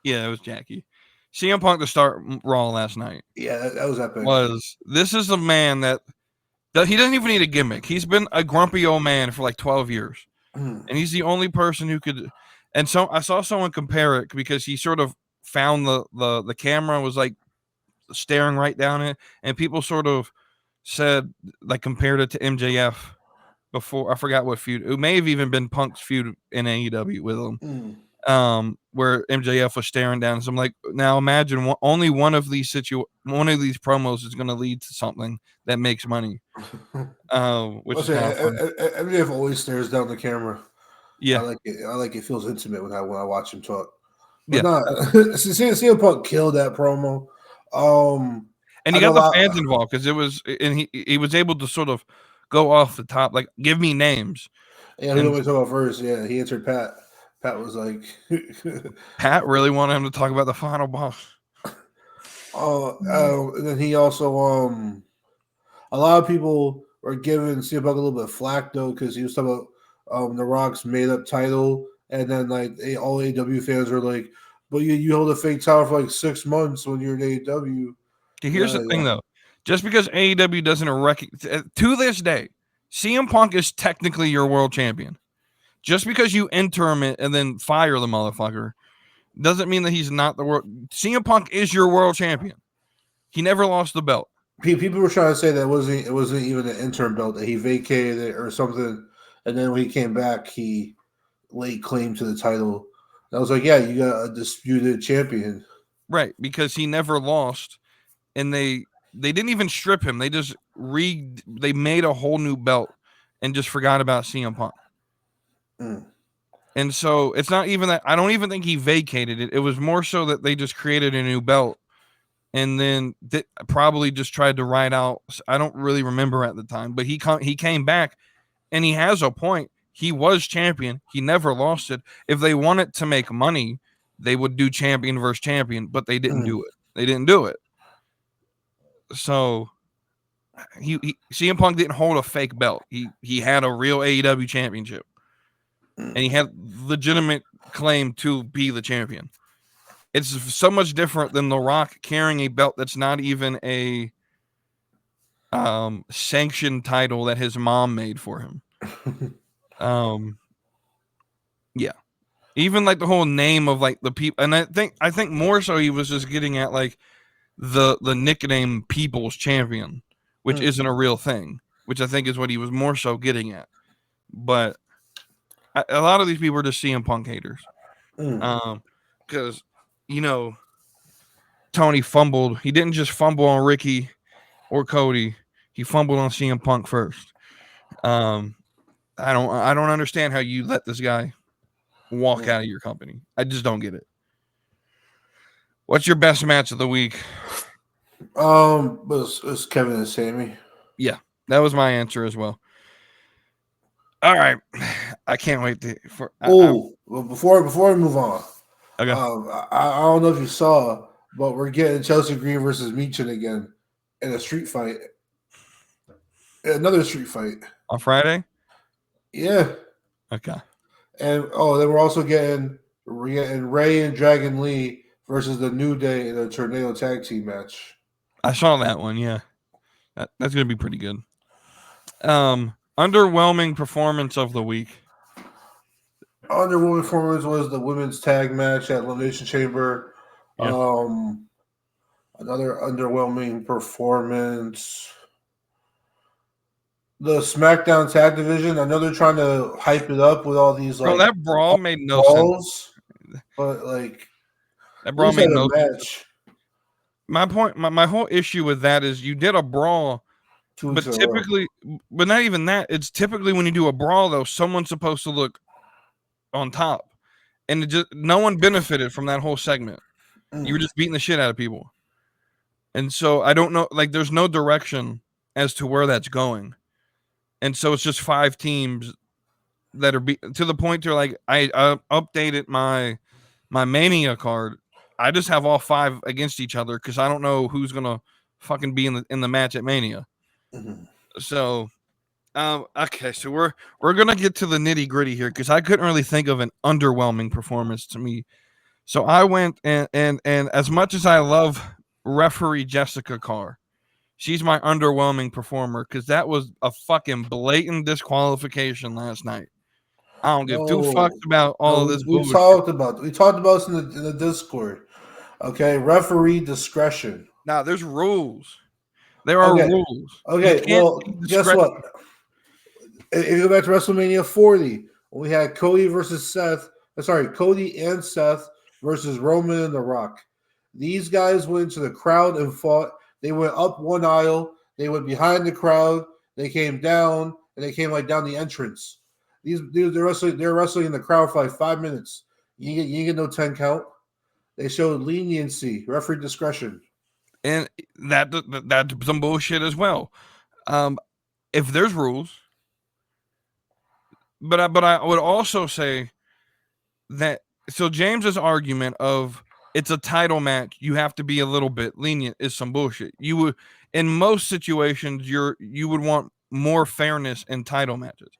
Yeah, it was Jackie. CM Punk to start Raw last night. Yeah, that was epic. This is a man that he doesn't even need a gimmick. He's been a grumpy old man for like 12 years, and he's the only person who could. And so I saw someone compare it because he sort of found the camera was like staring right down it, and people sort of said like compared it to MJF before. I forgot what feud. It may have even been Punk's feud in AEW with him. Where MJF was staring down. So I'm like, now imagine only one of these promos is going to lead to something that makes money. Which is MJF always stares down the camera. Yeah, I like it. It feels intimate when I watch him talk. But CM Punk killed that promo. And he got the fans involved because it was, and he was able to sort of go off the top, like give me names. Yeah, who do we talk about first? Yeah, he answered Pat. Pat was like, Pat really wanted him to talk about the final boss. And then he also, a lot of people were giving CM Punk a little bit of flack though because he was talking about The Rock's made up title, and then like all AEW fans were like, "But you hold a fake title for like 6 months when you're in AEW." Here's the thing though, just because AEW doesn't recognize to this day, CM Punk is technically your world champion. Just because you interim it and then fire the motherfucker doesn't mean that he's not the world. CM Punk is your world champion. He never lost the belt. People were trying to say that it wasn't even an interim belt, that he vacated it or something, and then when he came back, he laid claim to the title. And I was like, yeah, you got a disputed champion, right? Because he never lost, and they didn't even strip him. They just they made a whole new belt and just forgot about CM Punk. And so it's not even that. I don't even think he vacated it. It was more so that they just created a new belt and then probably just tried to ride out. I don't really remember at the time, but he came back, and he has a point. He was champion. He never lost it. If they wanted to make money, they would do champion versus champion, but they didn't do it. They didn't do it. So CM Punk didn't hold a fake belt. He had a real AEW championship, and he had legitimate claim to be the champion. It's so much different than The Rock carrying a belt that's not even a sanctioned title that his mom made for him. Yeah. Even like the whole name of like the people, and I think more so he was just getting at like the nickname People's Champion, which isn't a real thing, which I think is what he was more so getting at. But a lot of these people are just CM Punk haters, because Tony fumbled. He didn't just fumble on Ricky or Cody. He fumbled on CM Punk first. I don't understand how you let this guy walk out of your company. I just don't get it. What's your best match of the week? It's Kevin and Sami. Yeah, that was my answer as well. All right, I can't wait for. Well, before we move on, okay. I don't know if you saw, but we're getting Chelsea Green versus Michin again in a street fight. Another street fight on Friday. Yeah. Okay. And then we're also getting Ray and Dragon Lee versus the New Day in a Tornado Tag Team match. I saw that one. Yeah, that's gonna be pretty good. Underwhelming performance of the week. Underwhelming performance was the women's tag match at Elimination Chamber. Yeah. Another underwhelming performance. The Smackdown tag division. I know they're trying to hype it up with all these like. That brawl made no sense. But like that brawl made no sense. My point, my whole issue with that is you did a brawl, but typically, but not even that. It's typically when you do a brawl though, someone's supposed to look on top, and it just no one benefited from that whole segment. You were just beating the shit out of people, and so I don't know. Like, there's no direction as to where that's going, and so it's just 5 teams that are to the point to like I updated my Mania card. I just have all 5 against each other because I don't know who's gonna fucking be in the match at Mania. So, okay, so we're gonna get to the nitty gritty here because I couldn't really think of an underwhelming performance to me. So I went and as much as I love referee Jessica Carr, she's my underwhelming performer because that was a fucking blatant disqualification last night. I don't give 2 fucks about all of this bullshit. We talked about this in the Discord. Okay, referee discretion. Now there's rules. There are rules. Okay, well, guess what? If you go back to WrestleMania 40, we had Cody and Seth versus Roman and The Rock. These guys went into the crowd and fought. They went up one aisle. They went behind the crowd. They came down, and they came like down the entrance. These dudes, they're wrestling in the crowd for like 5 minutes. You get no 10 count. They showed leniency, referee discretion, and that's some bullshit as well. If there's rules, but I would also say that so James's argument of it's a title match, you have to be a little bit lenient is some bullshit. You would in most situations you would want more fairness in title matches.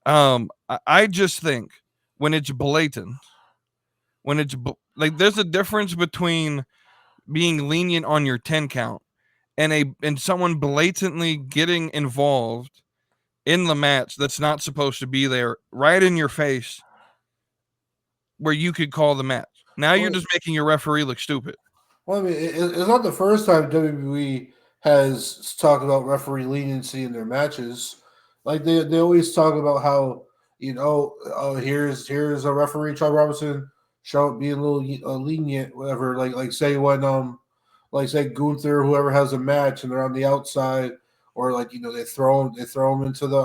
I just think when it's blatant, like there's a difference between being lenient on your 10 count and someone blatantly getting involved in the match that's not supposed to be there right in your face where you could call the match. Now you're just making your referee look stupid. Well, I mean, it's not the first time WWE has talked about referee leniency in their matches. Like they always talk about how, here's a referee, Charles Robinson, being a little lenient, whatever. Like say when say Gunther, whoever has a match and they're on the outside, or like they throw them into the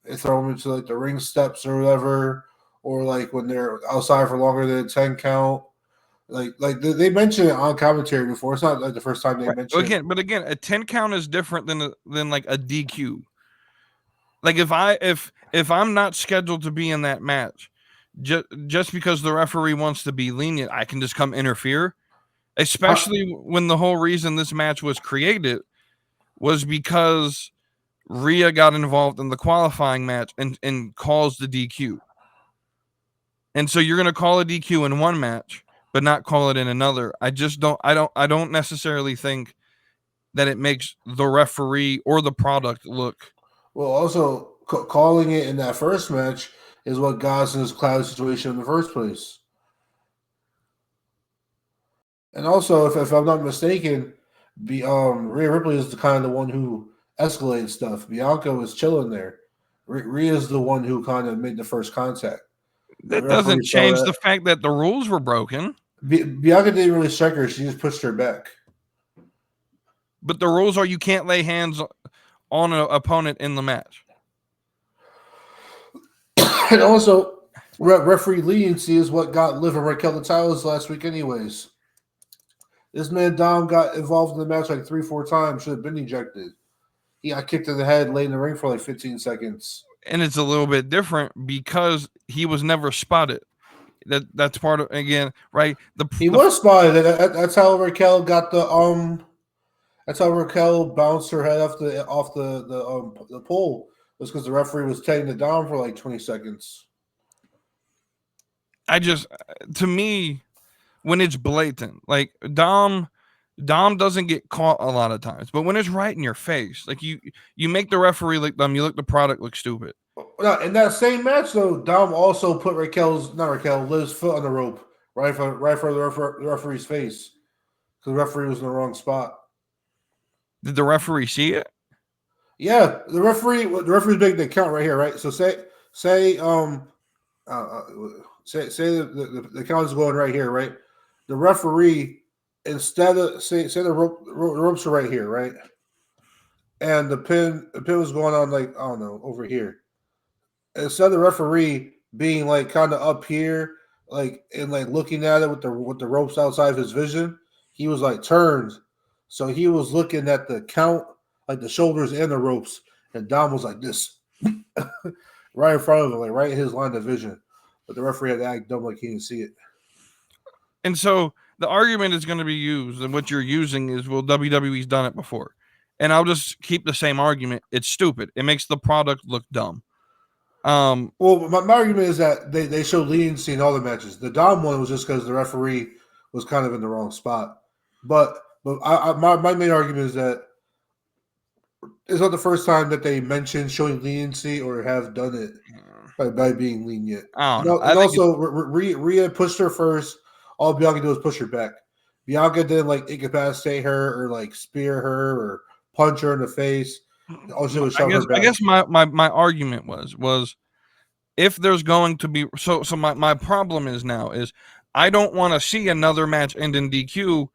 like the ring steps or whatever, or like when they're outside for longer than a 10 count. Like they mentioned it on commentary before. It's not like the first time they mentioned it. But again, a 10 count is different than like a DQ. Like if I'm not scheduled to be in that match, just because the referee wants to be lenient, I can just come interfere. Especially when the whole reason this match was created was because Rhea got involved in the qualifying match and caused the DQ. And so you're going to call a DQ in one match, but not call it in another. I don't necessarily think that it makes the referee or the product look. Well, also calling it in that first match is what got us in this cloud situation in the first place. And also, if I'm not mistaken, Rhea Ripley is the kind of the one who escalated stuff. Bianca was chilling there. Rhea is the one who kind of made the first contact. That doesn't change the fact that the rules were broken. Bianca didn't really strike her; she just pushed her back. But the rules are you can't lay hands on an opponent in the match. And also, referee leniency is what got Liv and Raquel the titles last week, anyways. This man Dom got involved in the match like 3-4 times. Should have been ejected. He got kicked in the head, laid in the ring for like 15 seconds. And it's a little bit different because he was never spotted. That's part of, again, right? He was spotted. That's how Raquel got the That's how Raquel bounced her head off the pole. It was because the referee was taking it down for like 20 seconds. To me, when it's blatant, like Dom doesn't get caught a lot of times, but when it's right in your face, like you make the referee look dumb, you look the product look stupid. Now, in that same match, though, Dom also put Liv's foot on the rope right for the referee's face because the referee was in the wrong spot. Did the referee see it? Yeah, the referee's making the count right here, right? So say the count is going right here, right? The referee, instead of say the ropes are right here, right? And the pin was going on like, I don't know, over here. Instead of the referee being like kind of up here, like and like looking at it with the ropes outside of his vision, he was like turned. So he was looking at the count, like the shoulders and the ropes, and Dom was like this, right in front of him, like right in his line of vision. But the referee had to act dumb like he didn't see it. And so the argument is going to be used, and what you're using is, well, WWE's done it before. And I'll just keep the same argument. It's stupid. It makes the product look dumb. Well, my argument is that they showed leniency in all the matches. The Dom one was just because the referee was kind of in the wrong spot. But my main argument is that it's not the first time that they mentioned showing leniency or have done it by being lenient. And also, Rhea pushed her first. All Bianca did was push her back. Bianca didn't like incapacitate her or like spear her or punch her in the face. All she was shove her back. I guess my argument was if there's going to be so my problem is now is I don't want to see another match end in DQ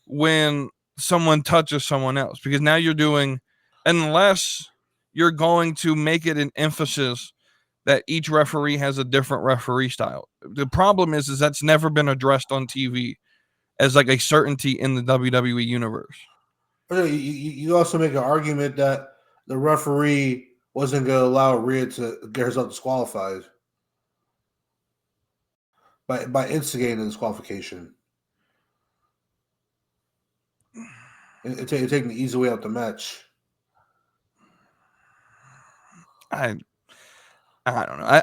when someone touches someone else, because now you're doing, unless you're going to make it an emphasis that each referee has a different referee style. The problem is that's never been addressed on TV as like a certainty in the WWE universe. You also make an argument that the referee wasn't going to allow Rhea to get herself disqualified by instigating the disqualification. And taking the easy way out the match. I don't know.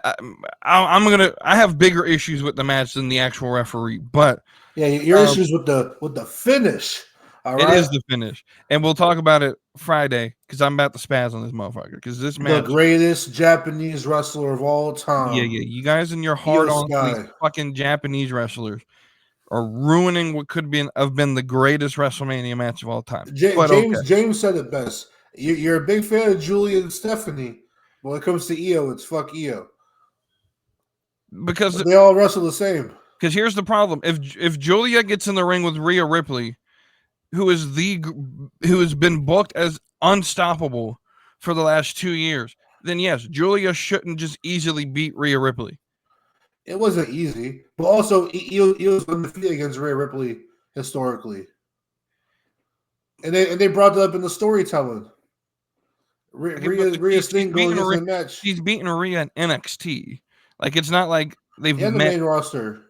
I have bigger issues with the match than the actual referee, but yeah, your issues with the finish. All right? It is the finish, and we'll talk about it Friday because I'm about to spaz on this motherfucker. Because this match, the greatest Japanese wrestler of all time. Yeah. You guys and your hard-on fucking Japanese wrestlers are ruining what could have been the greatest WrestleMania match of all time. James said it best. You're a big fan of Julia and Stephanie. When it comes to Io, it's fuck Io. Because they all wrestle the same. Because here's the problem: if Julia gets in the ring with Rhea Ripley, who has been booked as unstoppable for the last 2 years, then yes, Julia shouldn't just easily beat Rhea Ripley. It wasn't easy, but also he was undefeated against Rhea Ripley historically, and they brought that up in the storytelling. Okay, but Rhea's thing going into the match. she's beaten Rhea in NXT. Like it's not like they've And the met. main roster.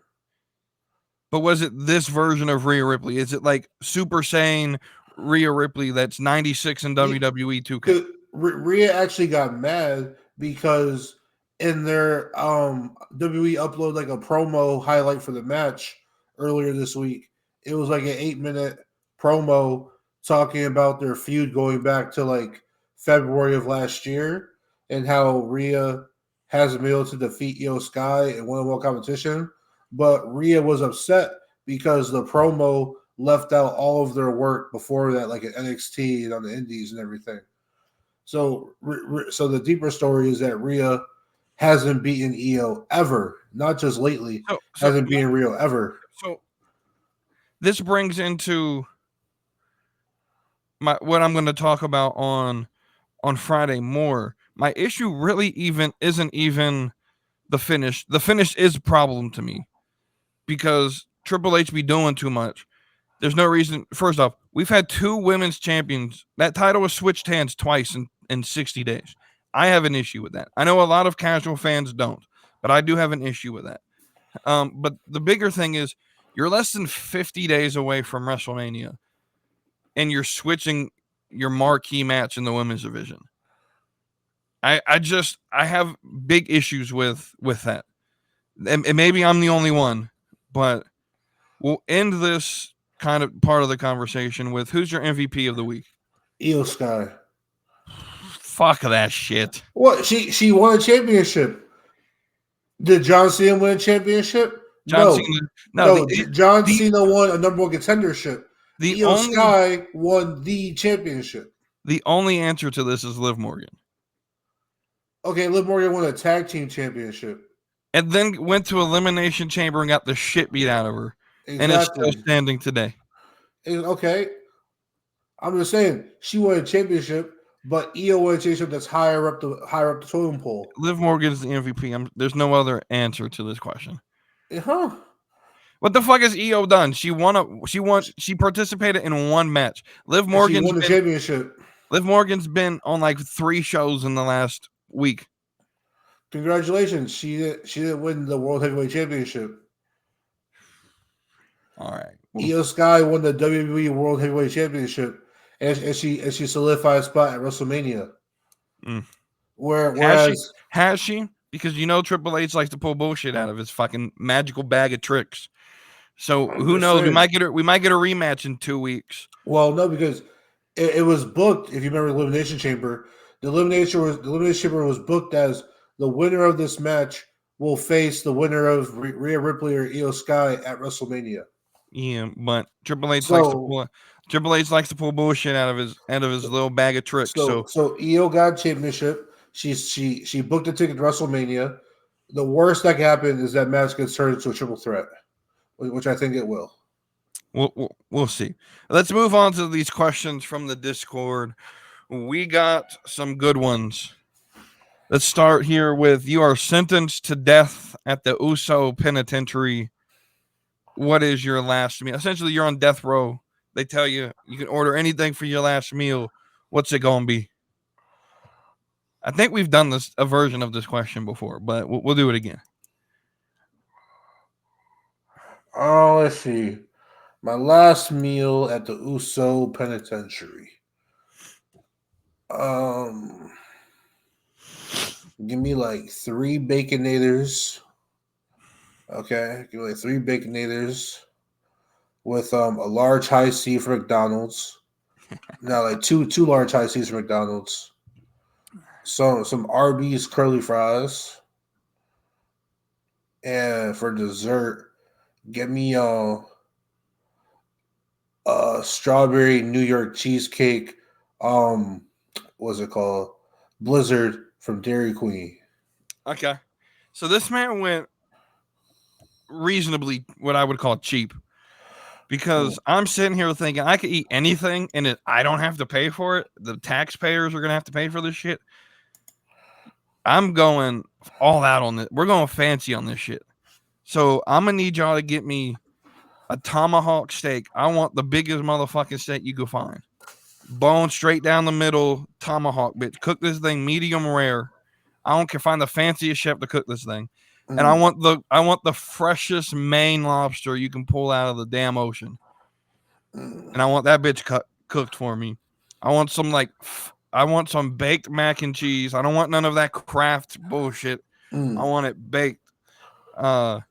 But was it this version of Rhea Ripley? Is it like Super Saiyan Rhea Ripley that's 96 in WWE 2K? Rhea actually got mad because in their WWE upload like a promo highlight for the match earlier this week. It was like an 8-minute promo talking about their feud going back to like February of last year and how Rhea hasn't been able to defeat Io Sky in one-on-one competition. But Rhea was upset because the promo left out all of their work before that, like at NXT and on the Indies and everything. So the deeper story is that Rhea hasn't beaten Io ever, not just lately. Hasn't beaten Rhea ever. So this brings into what I'm going to talk about on Friday more. My issue really isn't even the finish. The finish is a problem to me because Triple H be doing too much. There's no reason. First off, we've had 2 women's champions. That title was switched hands twice in 60 days. I have an issue with that. I know a lot of casual fans don't, but I do have an issue with that. But the bigger thing is you're less than 50 days away from WrestleMania, and you're switching your marquee match in the women's division. I have big issues with that. And maybe I'm the only one, but we'll end this kind of part of the conversation with who's your MVP of the week? Io Sky. Fuck that shit. What? She won a championship. Did John Cena win a championship? No. John Cena won a number 1 contendership. Io Sky won the championship. The only answer to this is Liv Morgan. Okay, Liv Morgan won a tag team championship. And then went to Elimination Chamber and got the shit beat out of her. Exactly. And is still standing today. Okay. I'm just saying, she won a championship, but Io won a championship that's higher up the totem pole. Liv Morgan's the MVP. There's no other answer to this question. Huh? What the fuck has Io done? She participated in 1 match. Liv Morgan won the championship. Liv Morgan's been on like 3 shows in the last week. Congratulations. She didn't win the World Heavyweight Championship. All right. Io Sky won the WWE World Heavyweight Championship, and she solidified a spot at WrestleMania. Whereas has she? Because Triple H likes to pull bullshit out of his fucking magical bag of tricks. So who knows? We might get a rematch in 2 weeks. Well, no, because it was booked. If you remember Elimination Chamber, the Elimination Chamber was booked as the winner of this match will face the winner of Rhea Ripley or Io Sky at WrestleMania. Yeah, but Triple H likes to pull bullshit out of his little bag of tricks. So Io got championship. She booked a ticket to WrestleMania. The worst that can happen is that match gets turned into a triple threat, which I think it will. We'll see. Let's move on to these questions from the Discord. We got some good ones. Let's start here with you are sentenced to death at the Uso penitentiary. What is your last meal? Essentially, you're on death row. They tell you can order anything for your last meal. What's it going to be? I think we've done a version of this question before, but we'll do it again. Oh, let's see. My last meal at the Uso penitentiary. Give me like 3 Baconators. Okay, give me like 3 Baconators with a large high C for McDonald's. Now like two large high C's for McDonald's. Some Arby's curly fries. And for dessert, get me a strawberry New York cheesecake. What's it called? Blizzard from Dairy Queen. Okay. So this man went reasonably what I would call cheap. Because I'm sitting here thinking I could eat anything and I don't have to pay for it. The taxpayers are going to have to pay for this shit. I'm going all out on this. We're going fancy on this shit. So I'm gonna need y'all to get me a tomahawk steak. I want the biggest motherfucking steak you could find. Bone straight down the middle, tomahawk, bitch. Cook this thing medium rare. I don't care. Find the fanciest chef to cook this thing. And I want the freshest Maine lobster you can pull out of the damn ocean. And I want that bitch cooked for me. I want some baked mac and cheese. I don't want none of that Kraft bullshit. I want it baked. I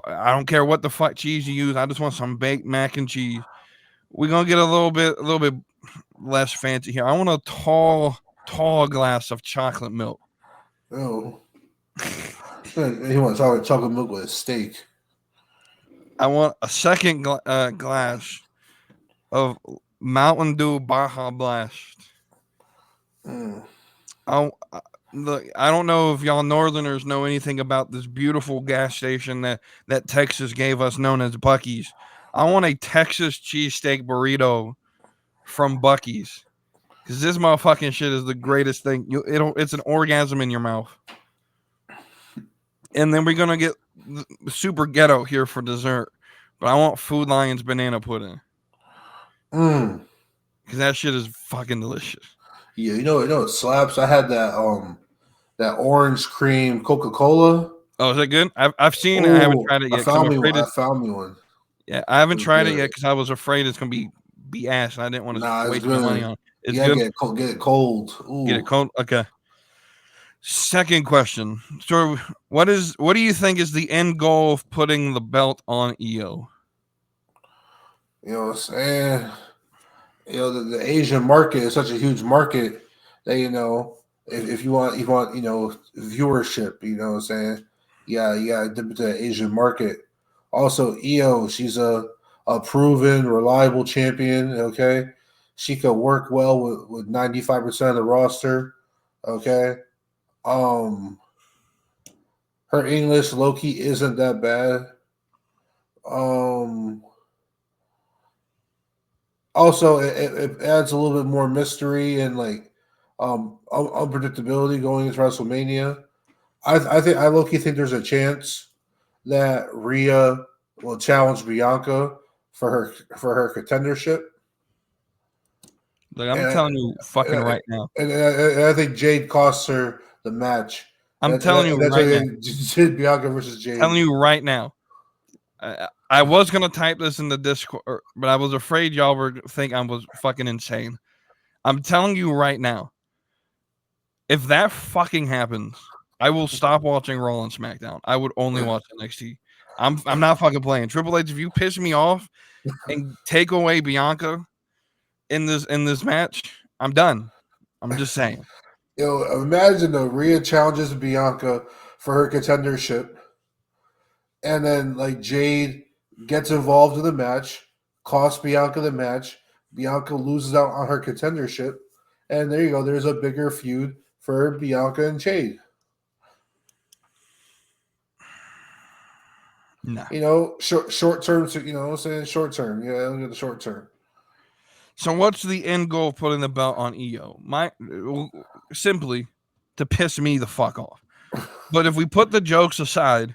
don't care what the fuck cheese you use. I just want some baked mac and cheese. We're gonna get a little bit less fancy here. I want a tall glass of chocolate milk. Oh, he wants chocolate milk with a steak. I want a second glass of Mountain Dew Baja Blast. Look, I don't know if y'all Northerners know anything about this beautiful gas station that Texas gave us, known as Buc-ee's. I want a Texas cheesesteak burrito from Buc-ee's, because this motherfucking shit is the greatest thing. It's an orgasm in your mouth. And then we're gonna get super ghetto here for dessert, but I want Food Lion's banana pudding. Because that shit is fucking delicious. Yeah, you know it slaps. I had that orange cream Coca-Cola. Oh, is that good? I've seen it. I haven't tried it yet. I found me one. Yeah, I haven't tried it yet because I was afraid it's gonna be ass, and I didn't want to waste my money on it. It's good. Get it cold. Ooh. Get it cold. Okay. Second question. So, what do you think is the end goal of putting the belt on EO? You know what I'm saying? You know, the Asian market is such a huge market that, you know, if you want, you know, viewership, you know what I'm saying? Yeah, you gotta dip into the Asian market. Also, EO, she's a proven, reliable champion, okay? She could work well with 95% of the roster, okay? Her English low-key isn't that bad. Also, it adds a little bit more mystery and like unpredictability going into WrestleMania. I low-key think there's a chance that Rhea will challenge Bianca for her contendership. Look, I'm telling you fucking right now. And I think Jade costs her the match. I'm telling you right now. Bianca versus Jade. Telling you right now. I was gonna type this in the Discord, but I was afraid y'all were think I was fucking insane. I'm telling you right now. If that fucking happens, I will stop watching Raw and SmackDown. I would only watch NXT. I'm not fucking playing. Triple H, if you piss me off and take away Bianca in this match, I'm done. I'm just saying. Yo, imagine the Rhea challenges Bianca for her contendership, and then like Jade gets involved in the match, costs Bianca the match. Bianca loses out on her contendership, and there you go. There's a bigger feud for Bianca and Jade. No. You know, short term. You know what I'm saying? Short term. Yeah, look at the short term. So what's the end goal of putting the belt on EO? Simply to piss me the fuck off. But if we put the jokes aside,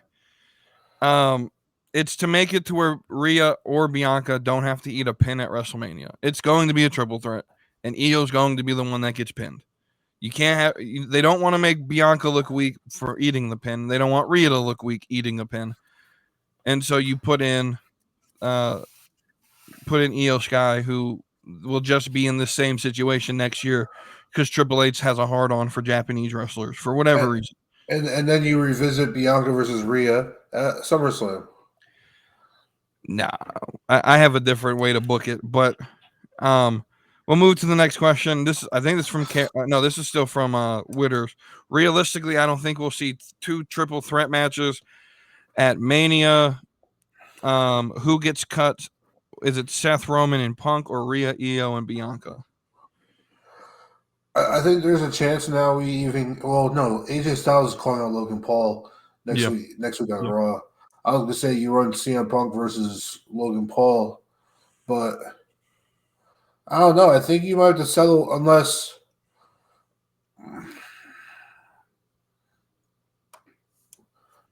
it's to make it to where Rhea or Bianca don't have to eat a pin at WrestleMania. It's going to be a triple threat, and EO's going to be the one that gets pinned. You can't have. They don't want to make Bianca look weak for eating the pin. They don't want Rhea to look weak eating a pin, and so you put in EO Sky, who will just be in the same situation next year because Triple H has a hard on for Japanese wrestlers for whatever reason. And then you revisit Bianca versus Rhea at SummerSlam. No, I have a different way to book it, but we'll move to the next question. I think this is from this is still from Witters. Realistically, I don't think we'll see 2 triple threat matches at Mania. Who gets cut? Is it Seth, Roman, and Punk, or Rhea, EO, and Bianca? I think there's a chance now AJ Styles is calling out Logan Paul next week on Raw. I was gonna say you run CM Punk versus Logan Paul, but I don't know. I think you might have to settle unless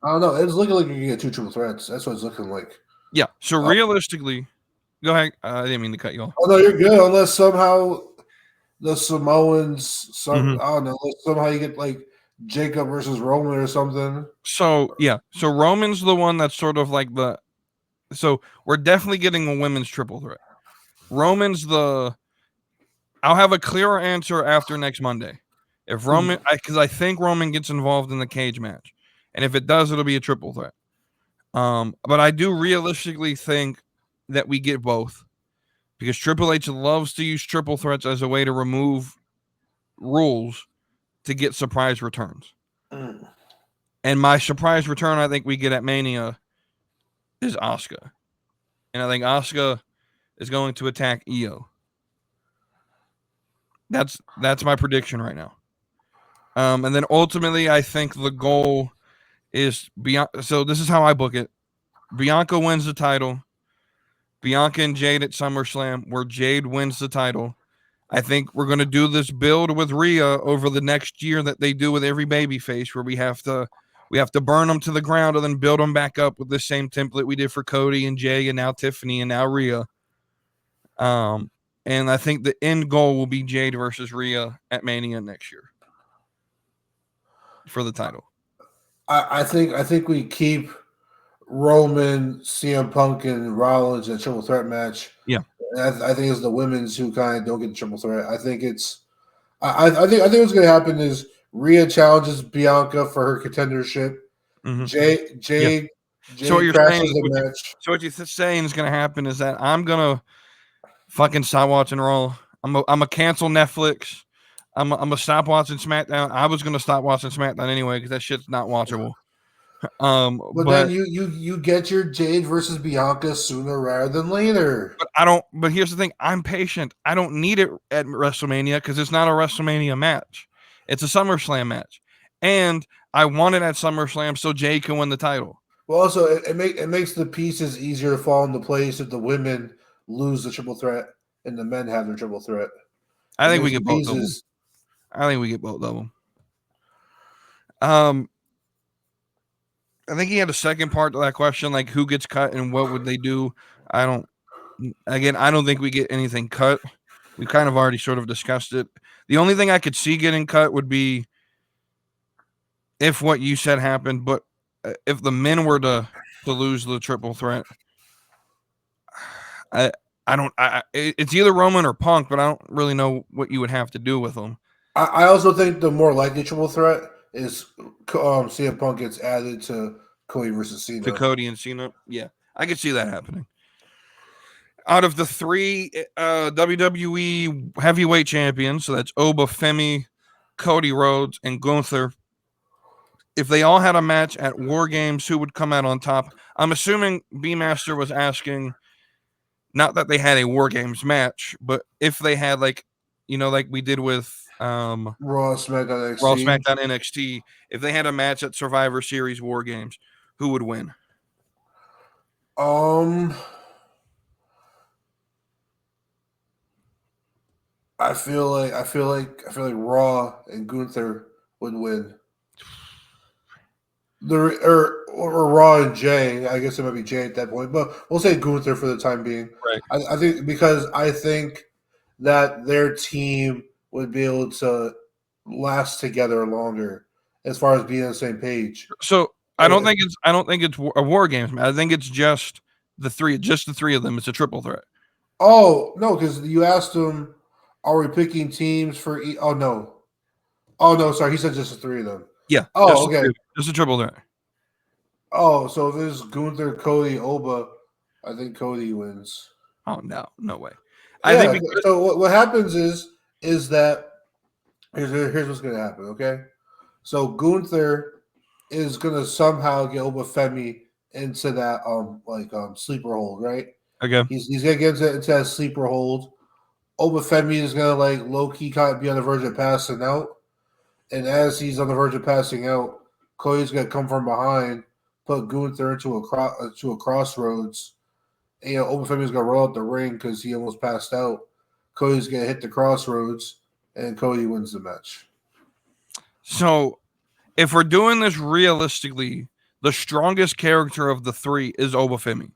I don't know. It's looking like you can get 2 triple threats. That's what it's looking like. Yeah. So realistically, go ahead. I didn't mean to cut you off. Oh no, you're good. Unless somehow the Samoans, Mhm. I don't know. Unless somehow you get like Jacob versus Roman or something. So yeah. So Roman's the one that's sort of like the. So we're definitely getting a women's triple threat. Roman's the. I'll have a clearer answer after next Monday. If Roman, because I think Roman gets involved in the cage match, and if it does, it'll be a triple threat. But I do realistically think that we get both because Triple H loves to use triple threats as a way to remove rules to get surprise returns. Mm. And my surprise return, I think we get at Mania, is Asuka, and I think Asuka is going to attack Io. That's my prediction right now. And then ultimately, I think the goal is Bianca. So this is how I book it: Bianca wins the title. Bianca and Jade at SummerSlam, where Jade wins the title. I think we're going to do this build with Rhea over the next year that they do with every babyface, where we have to burn them to the ground and then build them back up with the same template we did for Cody and Jay and now Tiffany and now Rhea. And I think the end goal will be Jade versus Rhea at Mania next year for the title. I think we keep Roman, CM Punk, and Rollins in a triple threat match. Yeah. And I think it's the women's who kind of don't get the triple threat. I think it's I think what's going to happen is Rhea challenges Bianca for her contendership. Mhm. Jade So what you're crashes saying, the match. so what you're saying is going to happen is that I'm gonna fucking stop watching Raw. I'm a cancel Netflix. I'm a stop watching SmackDown. I was gonna stop watching SmackDown anyway because that shit's not watchable. But then you get your Jade versus Bianca sooner rather than later. But I don't. But here's the thing: I'm patient. I don't need it at WrestleMania because it's not a WrestleMania match. It's a SummerSlam match, and I want it at SummerSlam so Jay can win the title. Well, also it makes the pieces easier to fall into place if the women lose the triple threat and the men have their triple threat. I It think we makes get the both of them. pieces. I think we get both of them. I think he had a second part to that question, like who gets cut and what would they do. I don't think we get anything cut. We kind of already sort of discussed it. The only thing I could see getting cut would be if what you said happened, but if the men were to lose the triple threat, it's either Roman or Punk, but I don't really know what you would have to do with them. I also think the more likely triple threat is CM Punk gets added to Cody versus Cena. To Cody and Cena, yeah, I could see that happening. Out of the three WWE heavyweight champions, so that's Oba, Femi, Cody Rhodes, and Gunther, if they all had a match at War Games, who would come out on top? I'm assuming B-Master was asking, not that they had a War Games match, but if they had like we did with Raw, SmackDown, NXT. Raw, SmackDown, NXT, if they had a match at Survivor Series War Games, who would win? I feel like Raw and Gunther would win. Or Raw and Jay. I guess it might be Jay at that point, but we'll say Gunther for the time being. Right. I think because I think that their team would be able to last together longer as far as being on the same page. So I don't think it's a War Games match. I think it's just the three of them. It's a triple threat. Oh no, because you asked them, "Are we picking teams for?" Oh no, sorry, he said just the three of them. Yeah. Oh, okay. Just a triple threat. Oh, so if it's Gunther, Cody, Oba, I think Cody wins. Oh no way. I think so. What happens is that here's what's going to happen. Okay, so Gunther is going to somehow get Oba Femi into that sleeper hold, right? Okay. He's going to get into that sleeper hold. Oba Femi is going to like low key kind of be on the verge of passing out, and as he's on the verge of passing out, Cody's going to come from behind, put Gunther into a crossroads. And, Oba Femi's going to roll out the ring because he almost passed out. Cody's going to hit the crossroads, and Cody wins the match. So, if we're doing this realistically, the strongest character of the three is Obafemi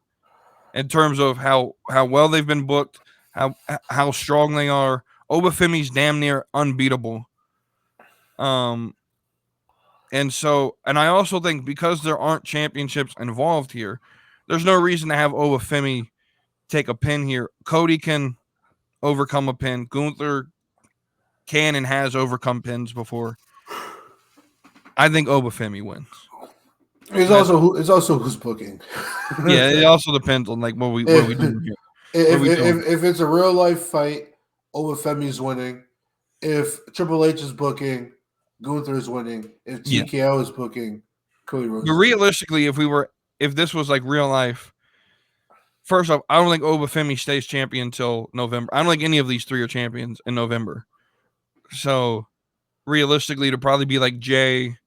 in terms of how well they've been booked, how strong they are. Obafemi's damn near unbeatable. And I also think because there aren't championships involved here, there's no reason to have Obafemi take a pin here. Cody can overcome a pin. Gunther can and has overcome pins before. I think Obafemi wins. It's also who's booking. Yeah, it also depends on like what we do here. If it's a real life fight, Obafemi's winning. If Triple H is booking, Gunther is winning. If TKO is booking, Cody Rhodes. But realistically, if this was like real life, first off, I don't think Obafemi stays champion until November. I don't think any of these three are champions in November. So realistically, it'd probably be like Jay,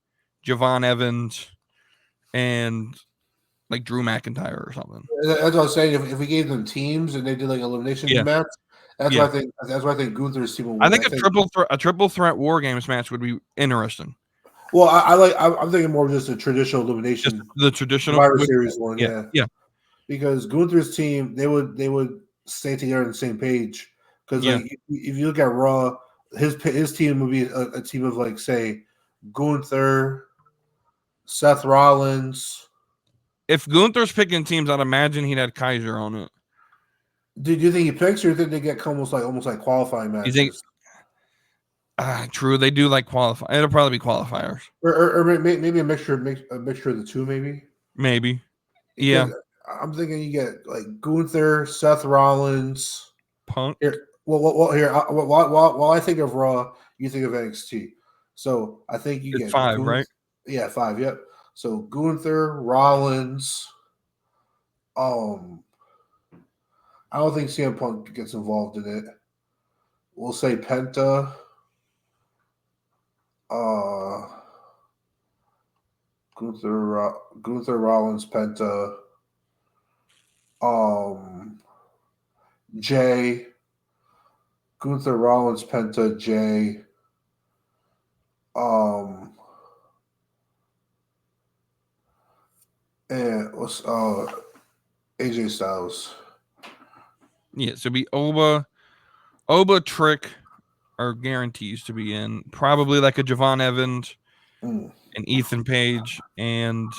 Javon Evans, and like Drew McIntyre or something. That's what I was saying. If we gave them teams and they did like elimination match, that's why I think Gunther's team will win. I think a triple threat War Games match would be interesting. Well, I'm thinking more of just a traditional elimination, just the traditional Survivor Series one. Yeah. Because Gunther's team, they would stay together on the same page. Because like if you look at Raw, his team would be a team of like say Gunther, Seth Rollins. If Gunther's picking teams, I'd imagine he'd have Kaiser on it. Do you think he picks, or do you think they get almost like qualifying matches? You think? True, they do like qualify. It'll probably be qualifiers, or maybe a mixture of the two, maybe. Maybe, yeah. I'm thinking you get like Gunther, Seth Rollins, Punk. Here, while I think of Raw, you think of NXT. So I think you get 5, right? Yeah, 5. Yep. So Gunther, Rollins. I don't think CM Punk gets involved in it. We'll say Penta. Gunther, Rollins, Penta. Jay. Gunther, Rollins, Penta, Jay. And what's AJ Styles. Yeah, so be Oba, Trick are guarantees to be in. Probably like a Javon Evans and Ethan Page and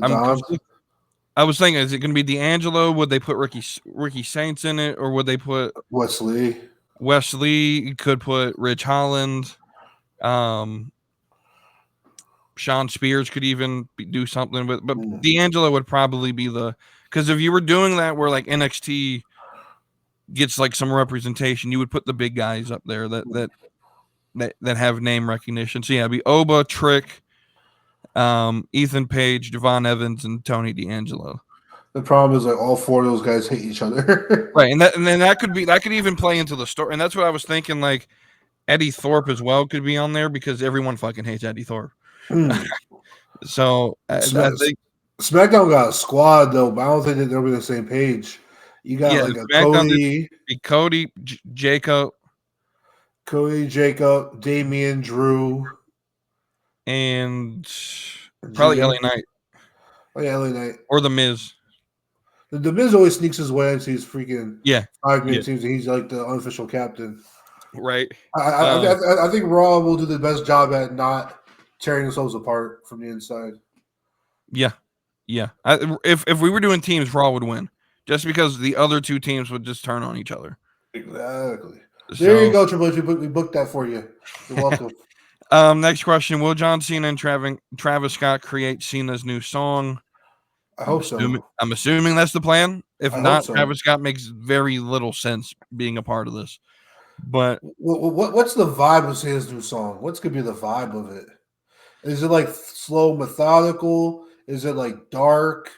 I was thinking, is it going to be D'Angelo? Would they put Ricky Saints in it, or would they put Wesley? You could put Rich Holland. Sean Spears could even do something with, but D'Angelo would probably be because if you were doing that where like NXT gets like some representation, you would put the big guys up there that have name recognition. So yeah, it'd be Oba, Trick, Ethan Page, Javon Evans, and Tony D'Angelo. The problem is like all 4 of those guys hate each other. Right, and then that could even play into the story. And that's what I was thinking, like Eddie Thorpe as well could be on there because everyone fucking hates Eddie Thorpe. So I think SmackDown got a squad though, but I don't think that they'll be on the same page. You got like a Cody, Jacob, Damian, Drew, and probably LA Knight. Oh yeah, LA Knight or the Miz. The Miz always sneaks his way into these freaking 5-man teams, and he's like the unofficial captain. Right. I think Raw will do the best job at not tearing themselves apart from the inside. Yeah. If we were doing teams, Raw would win. Just because the other 2 teams would just turn on each other. Exactly. There you go, Triple H. We booked that for you. You're welcome. Next question. Will John Cena and Travis Scott create Cena's new song? I hope so. I'm assuming that's the plan. If not, so. Travis Scott makes very little sense being a part of this. But what's the vibe of Cena's new song? What's going to be the vibe of it? Is it like slow, methodical? Is it like dark?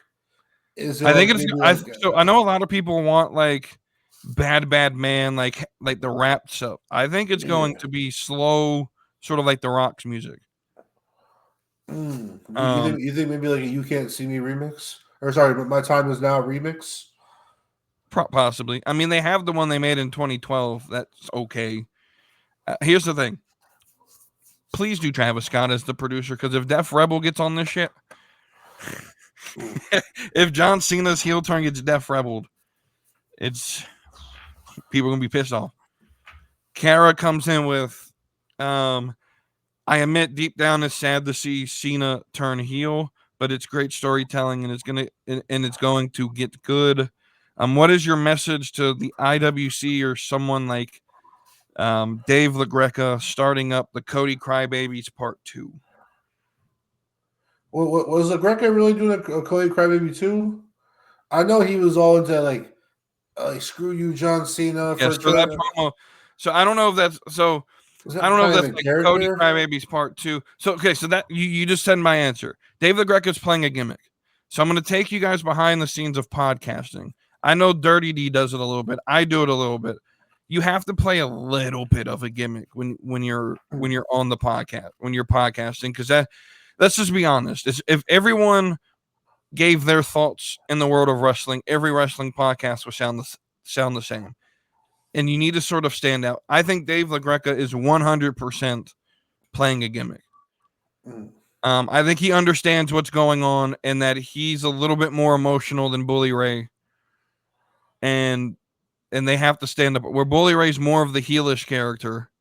Is it? I think it's. So I know a lot of people want like bad man, like the rap stuff. I think it's going to be slow, sort of like The Rock's music. You think maybe like a "You Can't See Me" remix? Or sorry, but "My Time Is Now" remix? Possibly. I mean, they have the one they made in 2012. That's okay. Here's the thing. please do Travis Scott as the producer, because if Def Rebel gets on this shit, if John Cena's heel turn gets Def Rebeled, it's people are gonna be pissed off. Kara comes in with, I admit deep down it's sad to see Cena turn heel, but it's great storytelling and it's going to get good. What is your message to the IWC or someone like Dave LaGreca starting up the Cody Crybabies Part 2? What was LaGreca really doing a Cody Crybaby 2? I know he was all into like screw you, John Cena. Yes, for that promo. So I don't know if that's so. I don't know if that's like Cody Crybabies Part 2. So okay, so that you just said my answer. Dave LaGreca's playing a gimmick. So I'm going to take you guys behind the scenes of podcasting. I know Dirty D does it a little bit. I do it a little bit. You have to play a little bit of a gimmick when you're on the podcast, when you're podcasting, because let's just be honest. If everyone gave their thoughts in the world of wrestling, every wrestling podcast would sound the same. And you need to sort of stand out. I think Dave LaGreca is 100% playing a gimmick. I think he understands what's going on and that he's a little bit more emotional than Bully Ray. And they have to stand up. Where Bully Ray's more of the heelish character,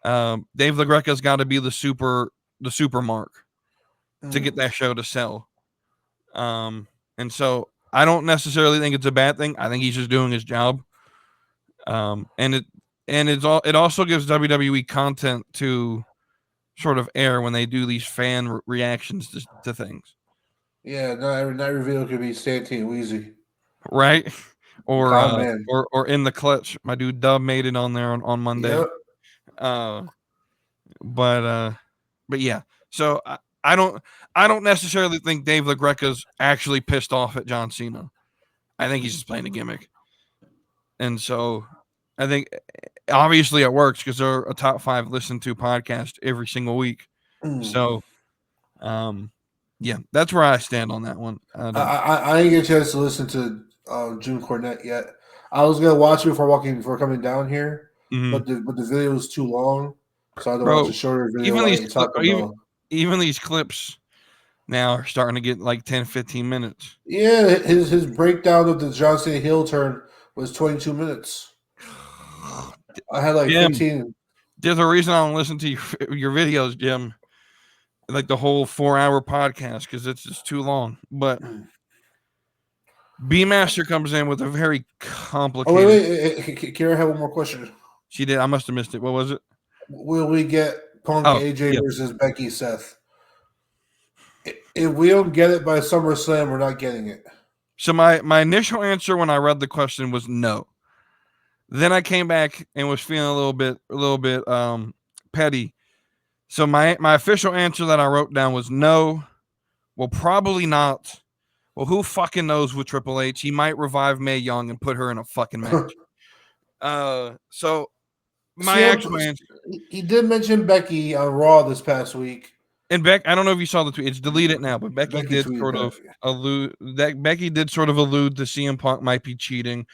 Dave LaGreca's got to be the super mark to get that show to sell. And so I don't necessarily think it's a bad thing. I think he's just doing his job. And it also gives WWE content to sort of air when they do these fan reactions to things. Yeah, not every video could be Santee and Weezy, right? Or in the clutch. My dude Dub made it on there on Monday. Yep. But yeah. So I don't necessarily think Dave LaGreca's actually pissed off at John Cena. I think he's just playing a gimmick. And so I think obviously it works because they're a top 5 listened to podcast every single week. So, yeah, that's where I stand on that one. I didn't get a chance to listen to June Cornette yet. I was gonna watch it before coming down here, but the video was too long, so I had to watch a shorter video. Even these clips now are starting to get like 10, 15 minutes. Yeah, his breakdown of the John Cena heel turn was 22 minutes. I had like 15. There's a reason I don't listen to your videos, Jim. Like the whole 4-hour podcast, because it's just too long. But B Master comes in with a very complicated. Oh, wait. Kira had one more question. She did. I must have missed it. What was it? Will we get Punk AJ versus Becky Seth? If we don't get it by SummerSlam, we're not getting it. So my initial answer when I read the question was no. Then I came back and was feeling a little bit petty. So my official answer that I wrote down was no. Well, probably not. Well, who fucking knows with Triple H? He might revive Mae Young and put her in a fucking match. So my actual answer. He did mention Becky on Raw this past week. And I don't know if you saw the tweet. It's deleted now, but Becky did sort of allude to CM Punk might be cheating,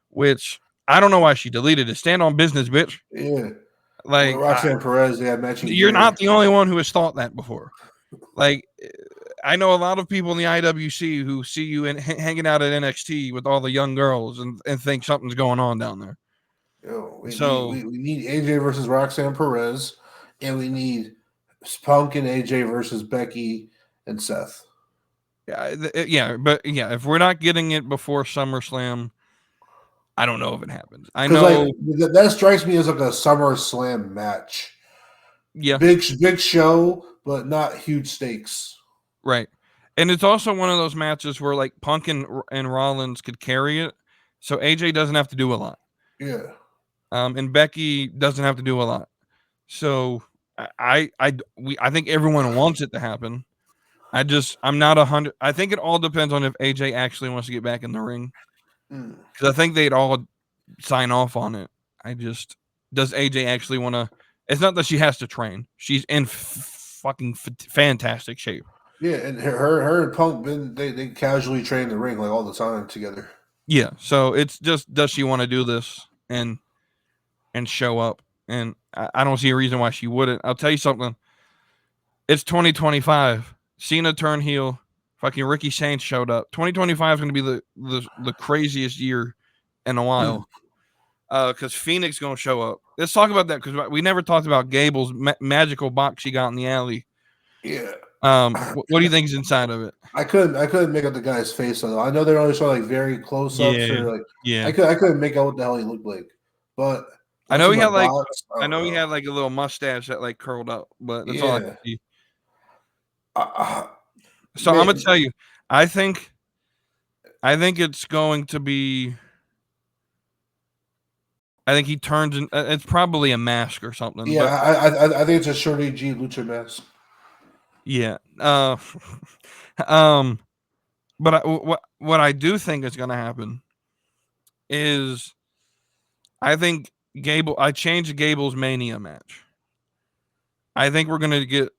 which I don't know why she deleted it. Stand on business, bitch. Yeah. Like Roxanne Perez, they had matching. You're not the only one who has thought that before. Like I know a lot of people in the IWC who see you hanging out at NXT with all the young girls and think something's going on down there. We need AJ versus Roxanne Perez, and we need Punk and AJ versus Becky and Seth. But if we're not getting it before SummerSlam, I don't know if it happens. I know that strikes me as like a SummerSlam match. Yeah, big show, but not huge stakes. Right, and it's also one of those matches where like Punk and Rollins could carry it, so AJ doesn't have to do a lot. Yeah, and Becky doesn't have to do a lot. So I think everyone wants it to happen. I'm not 100. I think it all depends on if AJ actually wants to get back in the ring. Because I think they'd all sign off on it. Does AJ actually want to? It's not that she has to train. She's in fucking fantastic shape. Yeah, and her and Punk they casually train in the ring like all the time together. Yeah, so it's just does she want to do this and show up? and I don't see a reason why she wouldn't. I'll tell you something. It's 2025. Cena turned heel. Fucking Ricky Saints showed up. 2025 is going to be the craziest year in a while. Because Phoenix going to show up. Let's talk about that because we never talked about Gable's magical box she got in the alley. Yeah. What do you think is inside of it? I couldn't make out the guy's face though. I know they're only showing like very close ups or like yeah. I couldn't make out what the hell he looked like. But I know he had like box, I know he had like a little mustache that like curled up, but that's all I can see. So I'm gonna tell you, I think it's going to be. I think he turns in. It's probably a mask or something. Yeah, but, I think it's a Shorty G lucha mask. Yeah. But what I do think is going to happen is, I think I changed Gable's Mania match. I think we're going to get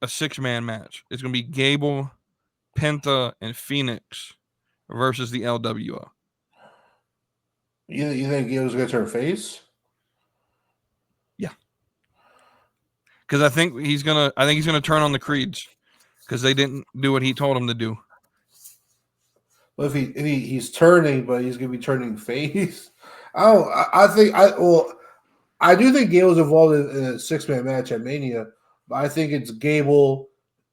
a 6-man match. It's going to be Gable, Penta, and Phoenix versus the LWO. You think Gable's going to turn face? Yeah. Because I think he's gonna turn on the Creeds because they didn't do what he told them to do. Well, if he's turning, but he's going to be turning face. I do think Gable's involved in a 6-man match at Mania, but I think it's Gable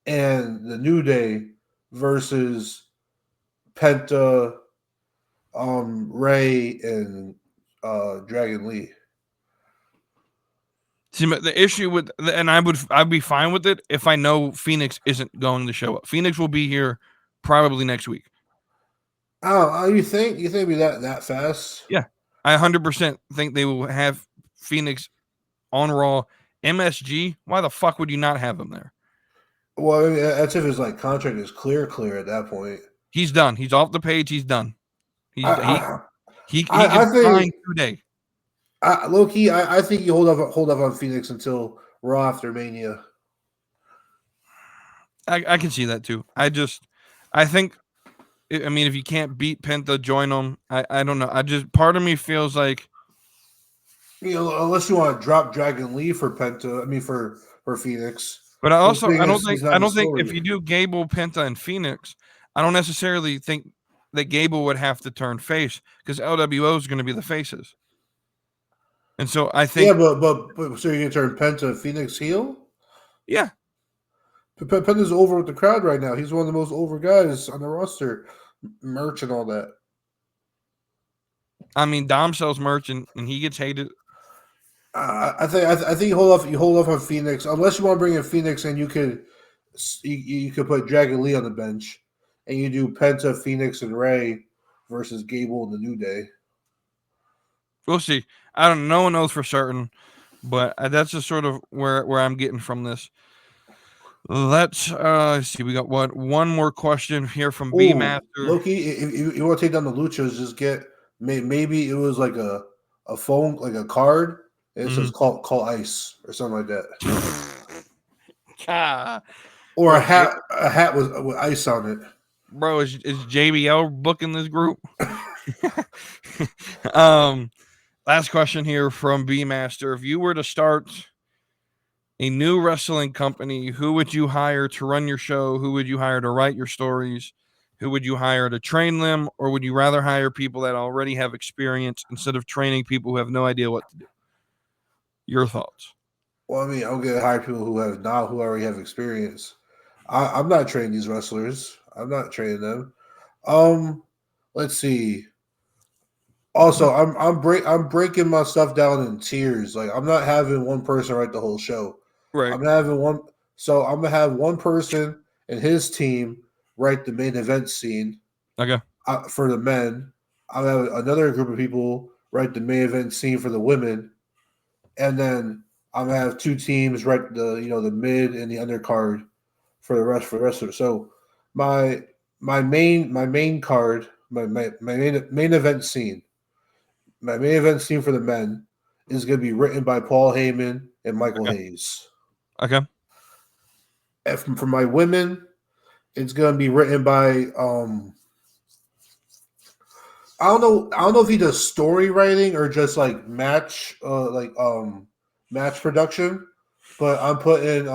and the New Day versus Penta, Ray, and Dragon Lee. See, the issue with, and I'd be fine with it if I know Phoenix isn't going to show up. Phoenix will be here probably next week. Oh, you think it'd be that fast? Yeah, I 100% think they will have Phoenix on Raw. MSG, why the fuck would you not have him there? Well, I mean, that's if his like contract is clear at that point. He's done. He's off the page. He's done. He can sign today. Low key, I think you hold up on Phoenix until Raw after Mania. I can see that too. I think, I mean, if you can't beat Penta, join them. I don't know. Part of me feels like, unless you want to drop Dragon Lee for Penta, I mean for Phoenix. But I don't think if you do Gable, Penta, and Phoenix, I don't necessarily think that Gable would have to turn face because LWO is going to be the faces. And so I think, but so you're gonna turn Penta Phoenix heel? Yeah, Penta's over with the crowd right now. He's one of the most over guys on the roster, merch and all that. I mean, Dom sells merch and he gets hated. I think you hold off on Phoenix unless you want to bring in Phoenix and you could put Dragon Lee on the bench and you do Penta, Phoenix, and Ray versus Gable and the New Day. We'll see. I don't. No one knows for certain, but that's just sort of where I'm getting from this. Let's see. We got one more question here from B Master. Loki, if you want to take down the Luchas, just get maybe it was like a phone, like a card. And it says call ice or something like that. Or a hat with ice on it. Bro, is JBL booking this group? Last question here from B Master. If you were to start a new wrestling company, who would you hire to run your show? Who would you hire to write your stories? Who would you hire to train them? Or would you rather hire people that already have experience instead of training people who have no idea what to do? Your thoughts? Well, I mean, I'm going to hire people who already have experience. I'm not training these wrestlers. I'm not training them. Let's see. Also, I'm breaking my stuff down in tiers. Like, I'm not having one person write the whole show. Right. I'm having one. So I'm gonna have one person and his team write the main event scene. Okay. For the men, I'll have another group of people write the main event scene for the women, and then I'm gonna have two teams write the mid and the undercard for the rest. So my main card, my main event scene. My main event scene for the men is going to be written by Paul Heyman and Michael Hayes. Okay. And for my women, it's going to be written by I don't know if he does story writing or just like match match production, but I'm putting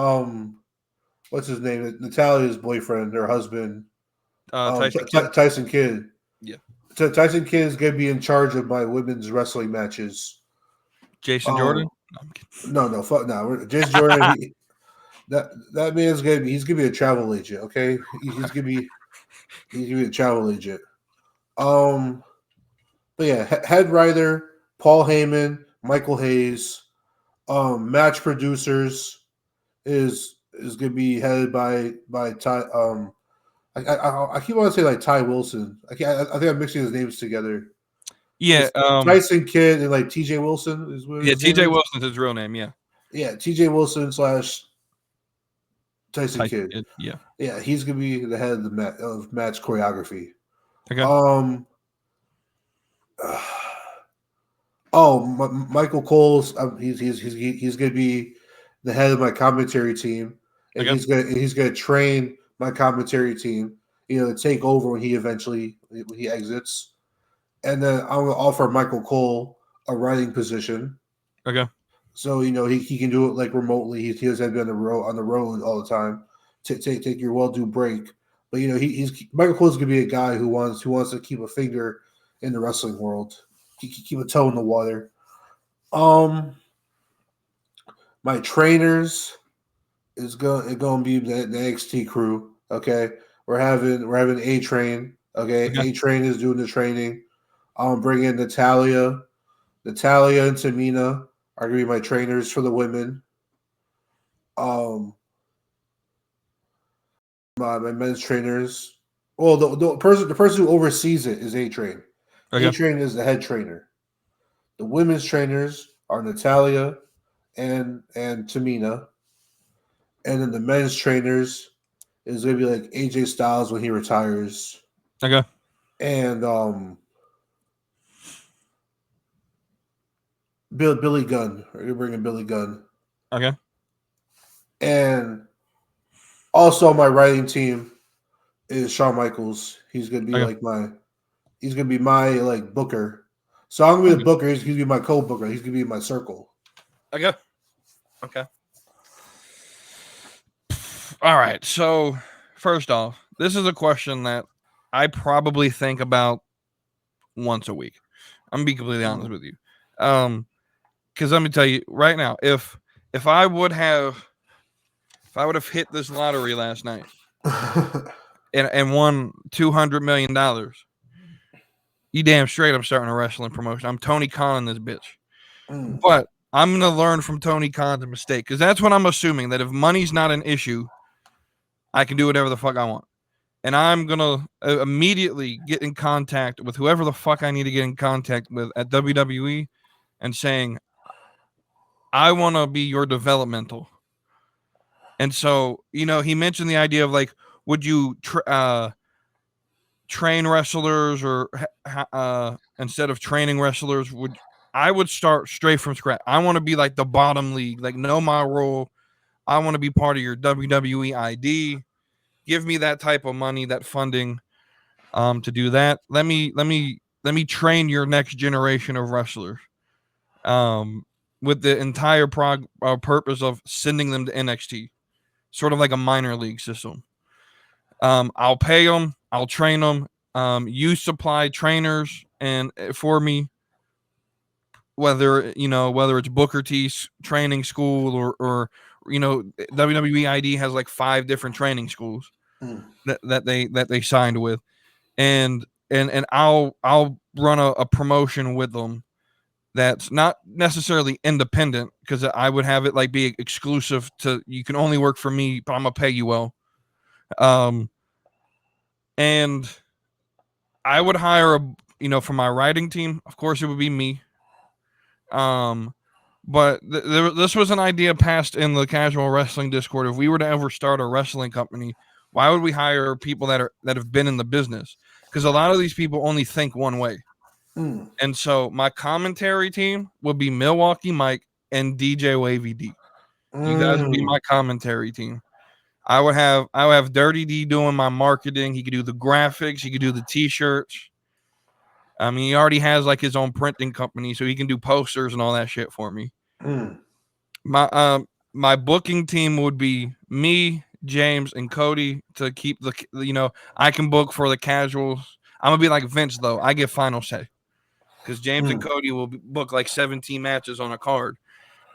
what's his name? Natalia's boyfriend, her husband, Tyson Kidd. Tyson Kidd. Yeah. Tyson Kidd is gonna be in charge of my women's wrestling matches. Jason Jordan. No, fuck no. Jason Jordan. That man's he's gonna be a travel agent. Okay, he's gonna be a travel agent. But yeah, head writer Paul Heyman, Michael Hayes. Match producers is gonna be headed by Ty. I keep wanting to say like Ty Wilson. I think I'm mixing his names together. Yeah, Tyson Kidd and like T.J. Wilson is what. Yeah, T.J. Wilson's his real name. Yeah. Yeah, T.J. Wilson / Tyson Kidd. Yeah, he's gonna be the head of the match choreography. Okay. Michael Cole's. He's gonna be the head of my commentary team, and he's gonna train my commentary team. To take over when he exits, and then I'm gonna offer Michael Cole a writing position. Okay. So he can do it like remotely. He doesn't have to be on the road all the time. Take your well-due break. But he's Michael Cole's gonna be a guy who wants to keep a finger in the wrestling world, keep a toe in the water. My trainers is going to be the NXT crew. Okay, we're having A Train. Okay, A Train is doing the training. Bring in Natalia and Tamina are going to be my trainers for the women. My men's trainers. Well, the person who oversees it is A Train. Okay. A Train is the head trainer. The women's trainers are Natalia and Tamina, and then the men's trainers is going to be like AJ Styles when he retires. Okay. And Billy Gunn. You're bringing Billy Gunn. Okay. And also my writing team is Shawn Michaels. He's gonna be my like booker. So I'm gonna be the booker. He's gonna be my co-booker. He's gonna be my circle. Okay. All right. So first off, this is a question that I probably think about once a week. I'm gonna be completely honest with you. Because let me tell you right now, if I would have hit this lottery last night and won $200 million, you damn straight I'm starting a wrestling promotion. I'm Tony Khan this bitch. But I'm gonna learn from Tony Khan's mistake, because that's what I'm assuming, that if money's not an issue, I can do whatever the fuck I want. And I'm gonna immediately get in contact with whoever the fuck I need to get in contact with at WWE and saying, I want to be your developmental. And so, he mentioned the idea of like, would you train wrestlers, or instead of training wrestlers, I would start straight from scratch. I want to be like the bottom league, like know my role. I want to be part of your WWE ID. Give me that type of money, that funding, to do that. Let me train your next generation of wrestlers. With the entire purpose of sending them to NXT, sort of like a minor league system. I'll pay them, I'll train them. You supply trainers and for me, whether it's Booker T's training school or WWE ID has like 5 different training schools that they signed with, and I'll run a promotion with them. That's not necessarily independent, because I would have it like be exclusive to, you can only work for me, but I'm gonna pay you well. And I would hire for my writing team. Of course, it would be me. But this was an idea passed in the casual wrestling Discord. If we were to ever start a wrestling company, why would we hire people that have been in the business? Because a lot of these people only think one way. And so my commentary team would be Milwaukee Mike and DJ Wavy D. You guys would be my commentary team. I would have Dirty D doing my marketing. He could do the graphics. He could do the t-shirts. I mean, he already has like his own printing company, so he can do posters and all that shit for me. My booking team would be me, James, and Cody to keep I can book for the casuals. I'm gonna be like Vince though. I get final say because James and Cody will book like 17 matches on a card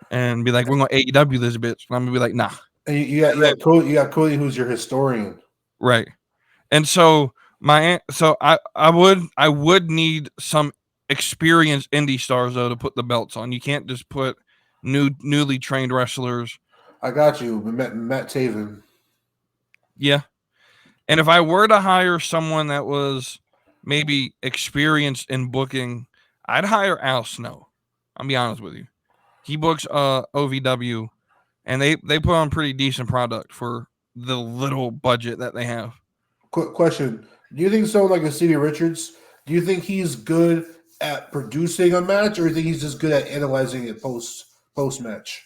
and be like, "We're gonna AEW this bitch." And I'm gonna be like, "Nah." And you got Cody, who's your historian. Right. And so I would need some experienced indie stars though to put the belts on. You can't just put newly trained wrestlers. I got you, Matt Taven. Yeah. And if I were to hire someone that was maybe experienced in booking, I'd hire Al Snow. I'll be honest with you. He books OVW and they put on pretty decent product for the little budget that they have. Quick question. Do you think someone like a Stevie Richards, do you think he's good at producing a match, or do you think he's just good at analyzing it post match?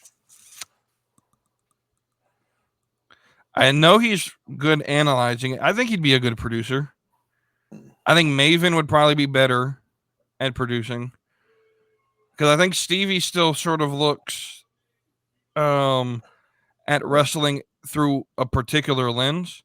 I know he's good analyzing it. I think he'd be a good producer. I think Maven would probably be better at producing. Because I think Stevie still sort of looks at wrestling through a particular lens,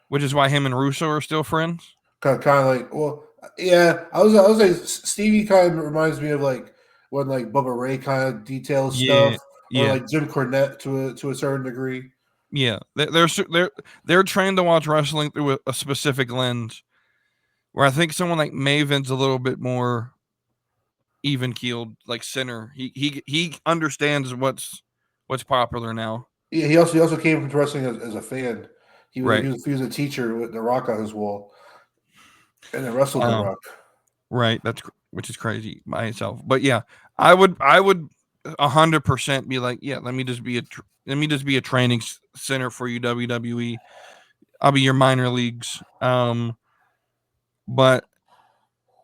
which is why him and Russo are still friends. Kind of like, well, yeah. I was like, Stevie kind of reminds me of like when like Bubba Ray kind of details stuff, or like Jim Cornette to a certain degree. Yeah, they're trained to watch wrestling through a specific lens. Where I think someone like Maven's a little bit more even keeled, like center. He understands what's popular now. Yeah, he also came from wrestling as a fan. He was a teacher with The Rock on his wall, and then wrestled The Rock. Right, which is crazy by itself. But yeah, I would 100% be like, yeah, let me just be a training center for you, WWE. I'll be your minor leagues. But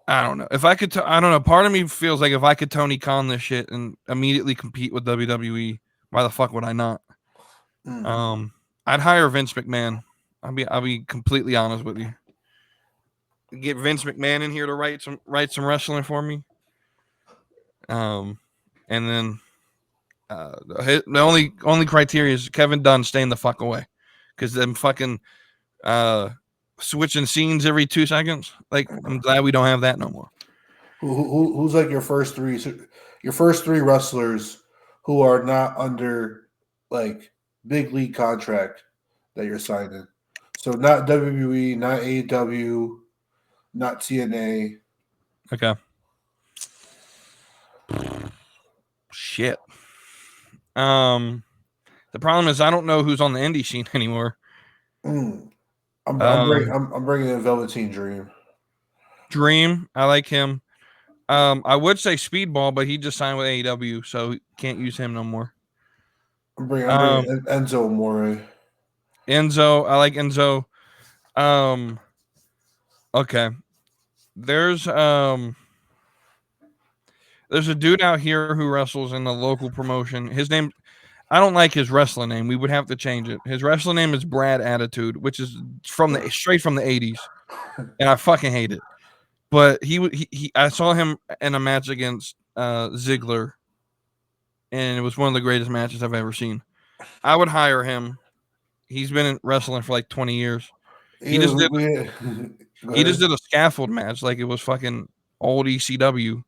I don't know if I could. I don't know. Part of me feels like if I could Tony Khan this shit and immediately compete with WWE, why the fuck would I not? I'd hire Vince McMahon. I'll be completely honest with you. Get Vince McMahon in here to write some wrestling for me. And then the only criteria is Kevin Dunn staying the fuck away, because them fucking switching scenes every 2 seconds. Like, I'm glad we don't have that no more. Who's like your first three wrestlers who are not under like big league contract that you're signing? So not WWE, not AEW, not TNA. Okay. Shit. The problem is I don't know who's on the indie scene anymore. I'm bringing in Velveteen Dream. Dream, I like him. I would say Speedball, but he just signed with AEW, so can't use him no more. I'm bringing Enzo Amore. Enzo, I like Enzo. Okay. There's a dude out here who wrestles in the local promotion. His name, I don't like his wrestling name. We would have to change it. His wrestling name is Brad Attitude, which is straight from the 80s, and I fucking hate it. But I saw him in a match against Ziggler, and it was one of the greatest matches I've ever seen. I would hire him. He's been in wrestling for like 20 years. He just did a scaffold match like it was fucking old ECW.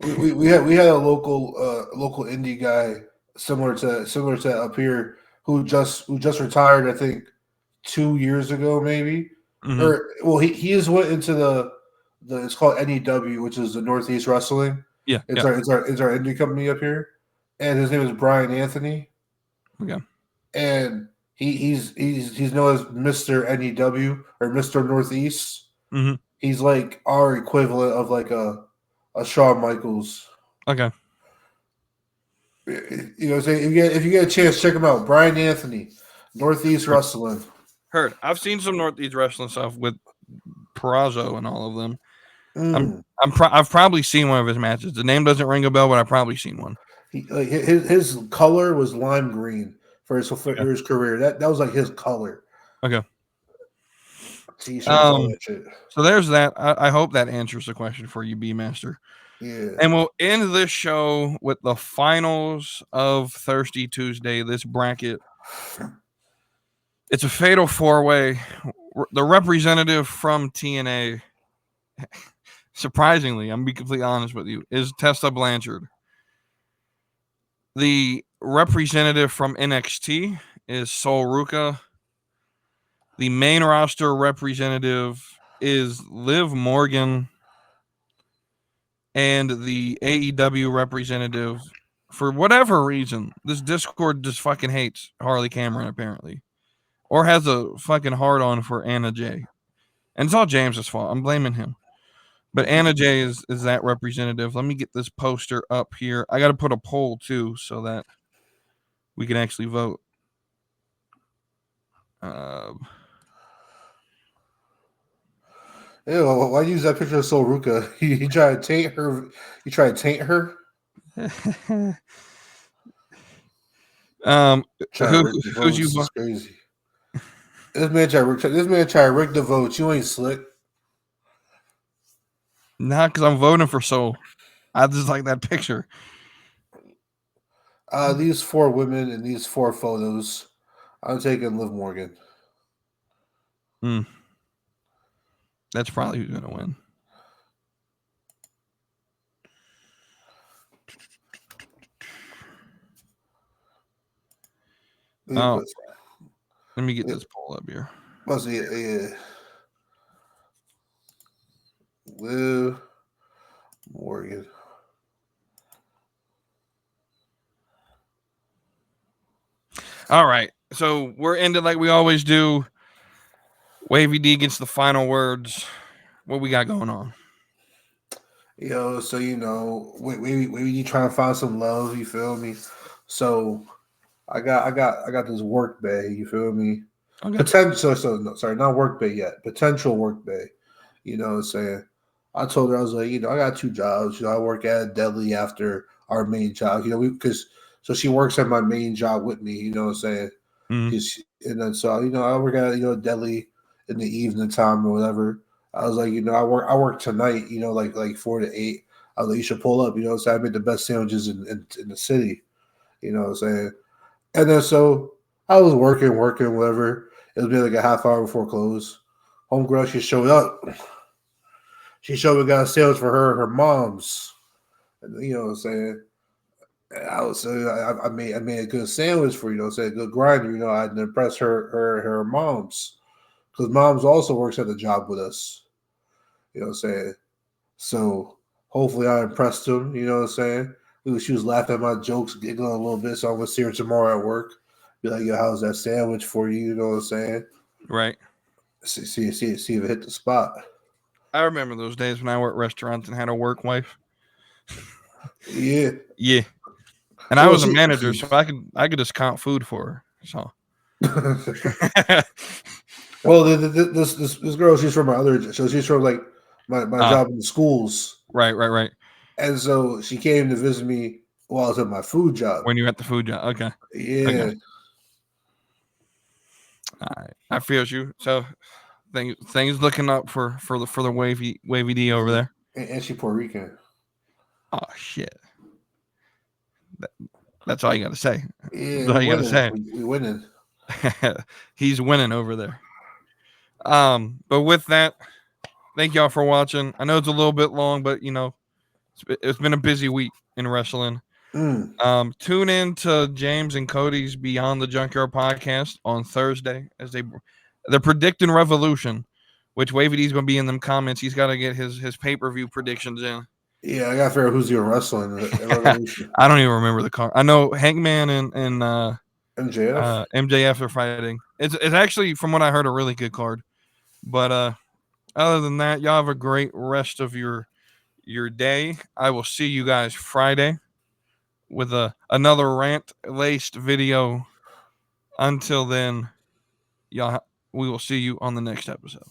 we had a local indie guy similar to up here who just retired, I think 2 years ago maybe. Mm-hmm. Or well, he just went into the it's called NEW, which is the Northeast Wrestling. Yeah, it's our indie company up here, and his name is Brian Anthony. Okay, and he's known as Mr. NEW or Mr. Northeast. Mm-hmm. He's like our equivalent of like a Shawn Michaels. Okay. You know, if you get a chance, check him out. Brian Anthony, Northeast Wrestling. Heard. I've seen some Northeast Wrestling stuff with Perazzo and all of them. I've probably seen one of his matches. The name doesn't ring a bell, but I've probably seen one. His color was lime green for his career. That was like his color. Okay. T-shirt, so there's that. I hope that answers the question for you, B Master. Yeah. And we'll end this show with the finals of Thirsty Tuesday, this bracket. It's a fatal 4-way. The representative from TNA, surprisingly, I'm going to be completely honest with you, is Tessa Blanchard. The representative from NXT is Sol Ruka. The main roster representative is Liv Morgan. And the AEW representative, for whatever reason, this Discord just fucking hates Harley Cameron, apparently. Or has a fucking hard on for Anna Jay. And it's all James's fault. I'm blaming him. But Anna Jay is that representative. Let me get this poster up here. I got to put a poll, too, so that we can actually vote. Ew, why use that picture of Sol Ruka? You try to taint her. You try to taint her. Who's you? Is crazy. This man try to rig the vote. You ain't slick. Nah, because I'm voting for Sol. I just like that picture. These 4 women and these 4 photos. I'm taking Liv Morgan. That's probably who's gonna win. Oh, let me get this poll up here. Liv Morgan. All right, so we're ended like we always do. Wavy D gets the final words. What we got going on? Yo, so we trying to find some love. You feel me? So I got this work bay. You feel me? Okay. Not work bay yet. Potential work bay. You know what I'm saying? I told her, I was like, I got 2 jobs. I work at a deli after our main job. So she works at my main job with me. You know what I'm saying? Mm-hmm. And then I work at a deli in the evening time or whatever. I was like, I work tonight. Like 4 to 8. I was like, you should pull up. So I made the best sandwiches in the city. You know what I'm saying? And then so I was working, whatever. It was like a half hour before close. Homegirl, she showed up. She showed me got a sandwich for her mom's. And, you know what I'm saying? I made a good sandwich for a good grinder. I had to impress her mom's, because mom's also works at the job with us. You know what I'm saying? So hopefully I impressed them. You know what I'm saying? She was laughing at my jokes, giggling a little bit. So I'm gonna see her tomorrow at work. Be like, yo, how's that sandwich for you? You know what I'm saying? Right. See if it hit the spot. I remember those days when I worked restaurants and had a work wife. Yeah. Yeah. And I was a manager, so I could just count food for her. So. Well, this girl, she's from my other, so she's from like my job in the schools. Right. And so she came to visit me while I was at my food job. When you were at the food job, okay. Yeah. Okay. All right, I feel you. So things looking up for the wavy D over there. And she Puerto Rican. Oh shit. That's all you got to say. Yeah, that's all you got to say. We winning. He's winning over there. But with that, thank y'all for watching. I know it's a little bit long, but it's been a busy week in wrestling. Tune in to James and Cody's Beyond the Junkyard podcast on Thursday as they're predicting Revolution, which Wavy D's gonna be in them comments. He's got to get his pay-per-view predictions in. Yeah, I gotta figure out who's your wrestling Revolution. I don't even remember the card. I know Hangman and MJF are fighting. It's actually, from what I heard, a really good card. But other than that, y'all have a great rest of your day. I will see you guys Friday with another rant-laced video. Until then, we will see you on the next episode.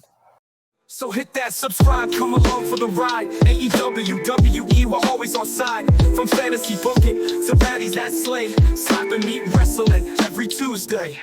So hit that subscribe, come along for the ride. AEW, WWE, we're always on side. From fantasy booking to baddies that slay. Slapping, meet, wrestling every Tuesday.